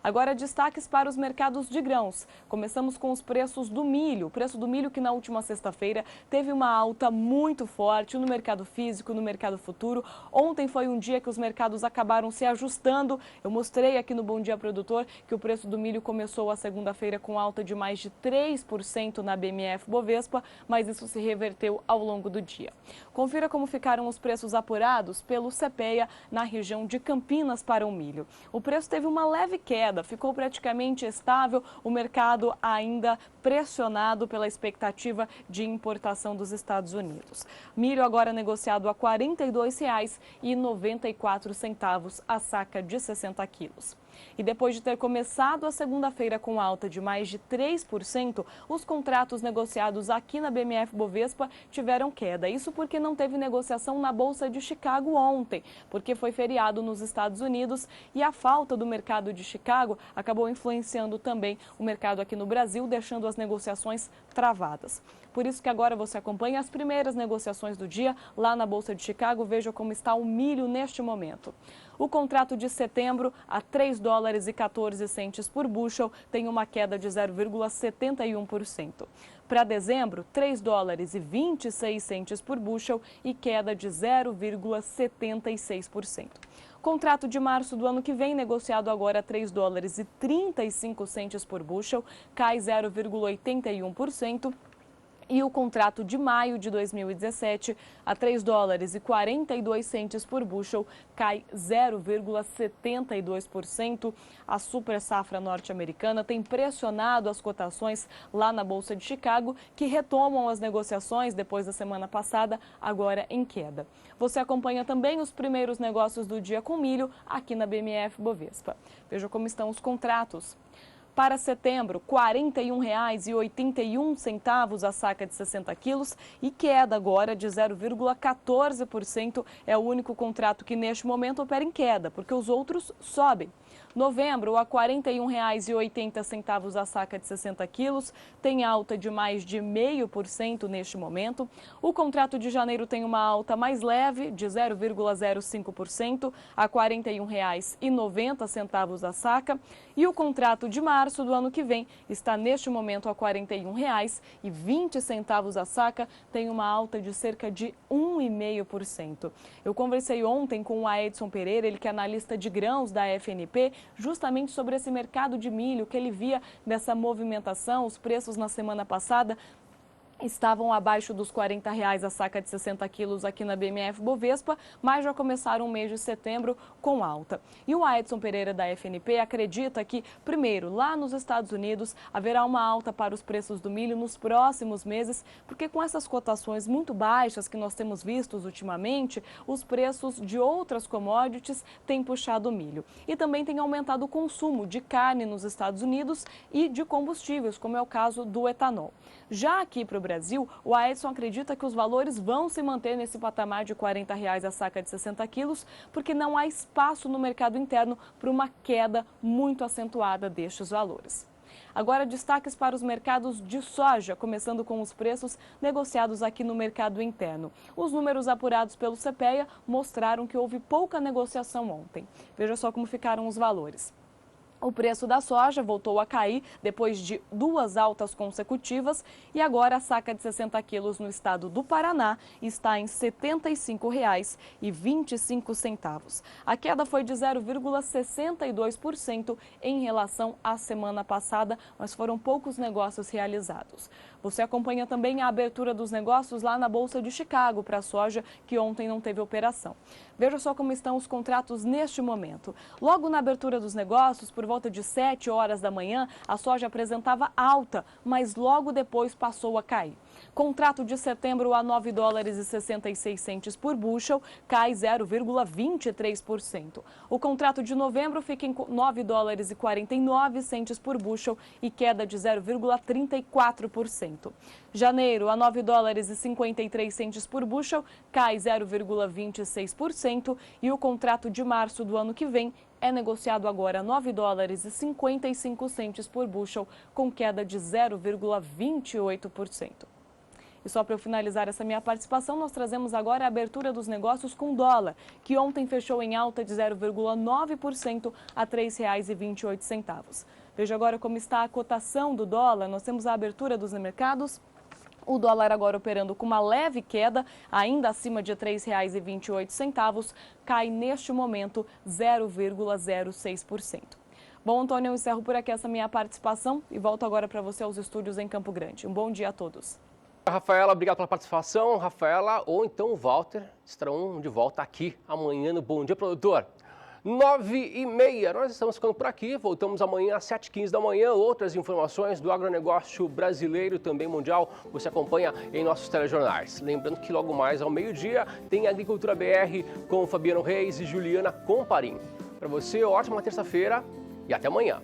Agora, destaques para os mercados de grãos. Começamos com os preços do milho. O preço do milho que na última sexta-feira teve uma alta muito forte no mercado físico, no mercado futuro. Ontem foi um dia que os mercados acabaram se ajustando. Eu mostrei aqui no Bom Dia Produtor que o preço do milho começou a segunda-feira com alta de mais de 3% na BMF Bovespa, mas isso se reverteu ao longo do dia. Confira como ficaram os preços apurados pelo CPEA na região de Campinas para o milho. O preço teve uma leve queda, ficou praticamente estável, o mercado ainda pressionado pela expectativa de importação dos Estados Unidos. Milho agora negociado a R$ 42,94 a saca de 60 quilos. E depois de ter começado a segunda-feira com alta de mais de 3%, os contratos negociados aqui na BMF Bovespa tiveram queda. Isso porque não teve negociação na Bolsa de Chicago ontem, porque foi feriado nos Estados Unidos e a falta do mercado de Chicago acabou influenciando também o mercado aqui no Brasil, deixando as negociações travadas. Por isso que agora você acompanha as primeiras negociações do dia lá na Bolsa de Chicago. Veja como está o milho neste momento. O contrato de setembro a $3,14 por bushel tem uma queda de 0,71%. Para dezembro, $3,26 por bushel e queda de 0,76%. Contrato de março do ano que vem, negociado agora a $3,35 por bushel, cai 0,81%. E o contrato de maio de 2017 a 3 dólares e 42 centes por bushel cai 0,72%. A super safra norte-americana tem pressionado as cotações lá na Bolsa de Chicago, que retomam as negociações depois da semana passada, agora em queda. Você acompanha também os primeiros negócios do dia com milho aqui na BMF Bovespa. Veja como estão os contratos. Para setembro, R$ 41,81 a saca de 60 quilos e queda agora de 0,14%. É o único contrato que neste momento opera em queda, porque os outros sobem. Novembro, a R$ 41,80 a saca de 60 quilos, tem alta de mais de 0,5% neste momento. O contrato de janeiro tem uma alta mais leve, de 0,05%, a R$ 41,90 a saca. E o contrato de março do ano que vem está neste momento a R$ 41,20 a saca, tem uma alta de cerca de 1,5%. Eu conversei ontem com o Aedson Pereira, ele que é analista de grãos da FNP, justamente sobre esse mercado de milho, que ele via dessa movimentação. Os preços na semana passada estavam abaixo dos R$ 40 a saca de 60 quilos aqui na BMF Bovespa, mas já começaram o mês de setembro com alta. E o Aedson Pereira da FNP acredita que, primeiro, lá nos Estados Unidos haverá uma alta para os preços do milho nos próximos meses, porque com essas cotações muito baixas que nós temos vistos ultimamente, os preços de outras commodities têm puxado o milho. E também tem aumentado o consumo de carne nos Estados Unidos e de combustíveis, como é o caso do etanol. Já aqui para o Brasil, o Aedson acredita que os valores vão se manter nesse patamar de R$ 40 a saca de 60 quilos, porque não há espaço no mercado interno para uma queda muito acentuada destes valores. Agora, destaques para os mercados de soja, começando com os preços negociados aqui no mercado interno. Os números apurados pelo CPEA mostraram que houve pouca negociação ontem. Veja só como ficaram os valores. O preço da soja voltou a cair depois de 2 altas consecutivas e agora a saca de 60 quilos no estado do Paraná está em R$ 75,25. A queda foi de 0,62% em relação à semana passada, mas foram poucos negócios realizados. Você acompanha também a abertura dos negócios lá na Bolsa de Chicago para a soja, que ontem não teve operação. Veja só como estão os contratos neste momento. Logo na abertura dos negócios, por volta de 7 horas da manhã, a soja apresentava alta, mas logo depois passou a cair. Contrato de setembro a 9 dólares e 66 centes por bushel, cai 0,23%. O contrato de novembro fica em 9 dólares e 49 centes por bushel e queda de 0,34%. Janeiro a 9 dólares e 53 centes por bushel, cai 0,26% e o contrato de março do ano que vem é negociado agora a 9 dólares e 55 centes por bushel, com queda de 0,28%. E só para eu finalizar essa minha participação, nós trazemos agora a abertura dos negócios com dólar, que ontem fechou em alta de 0,9% a R$ 3,28. Veja agora como está a cotação do dólar. Nós temos a abertura dos mercados. O dólar agora operando com uma leve queda, ainda acima de R$ 3,28, cai neste momento 0,06%. Bom, Antônio, eu encerro por aqui essa minha participação e volto agora para você aos estúdios em Campo Grande. Um bom dia a todos. Rafaela, obrigado pela participação. Rafaela ou então o Walter estarão de volta aqui amanhã no Bom Dia Produtor. 9h30, nós estamos ficando por aqui, voltamos amanhã às 7h15 da manhã. Outras informações do agronegócio brasileiro e também mundial você acompanha em nossos telejornais. Lembrando que logo mais ao meio-dia tem Agricultura BR com Fabiano Reis e Juliana Comparim. Para você, ótima terça-feira e até amanhã.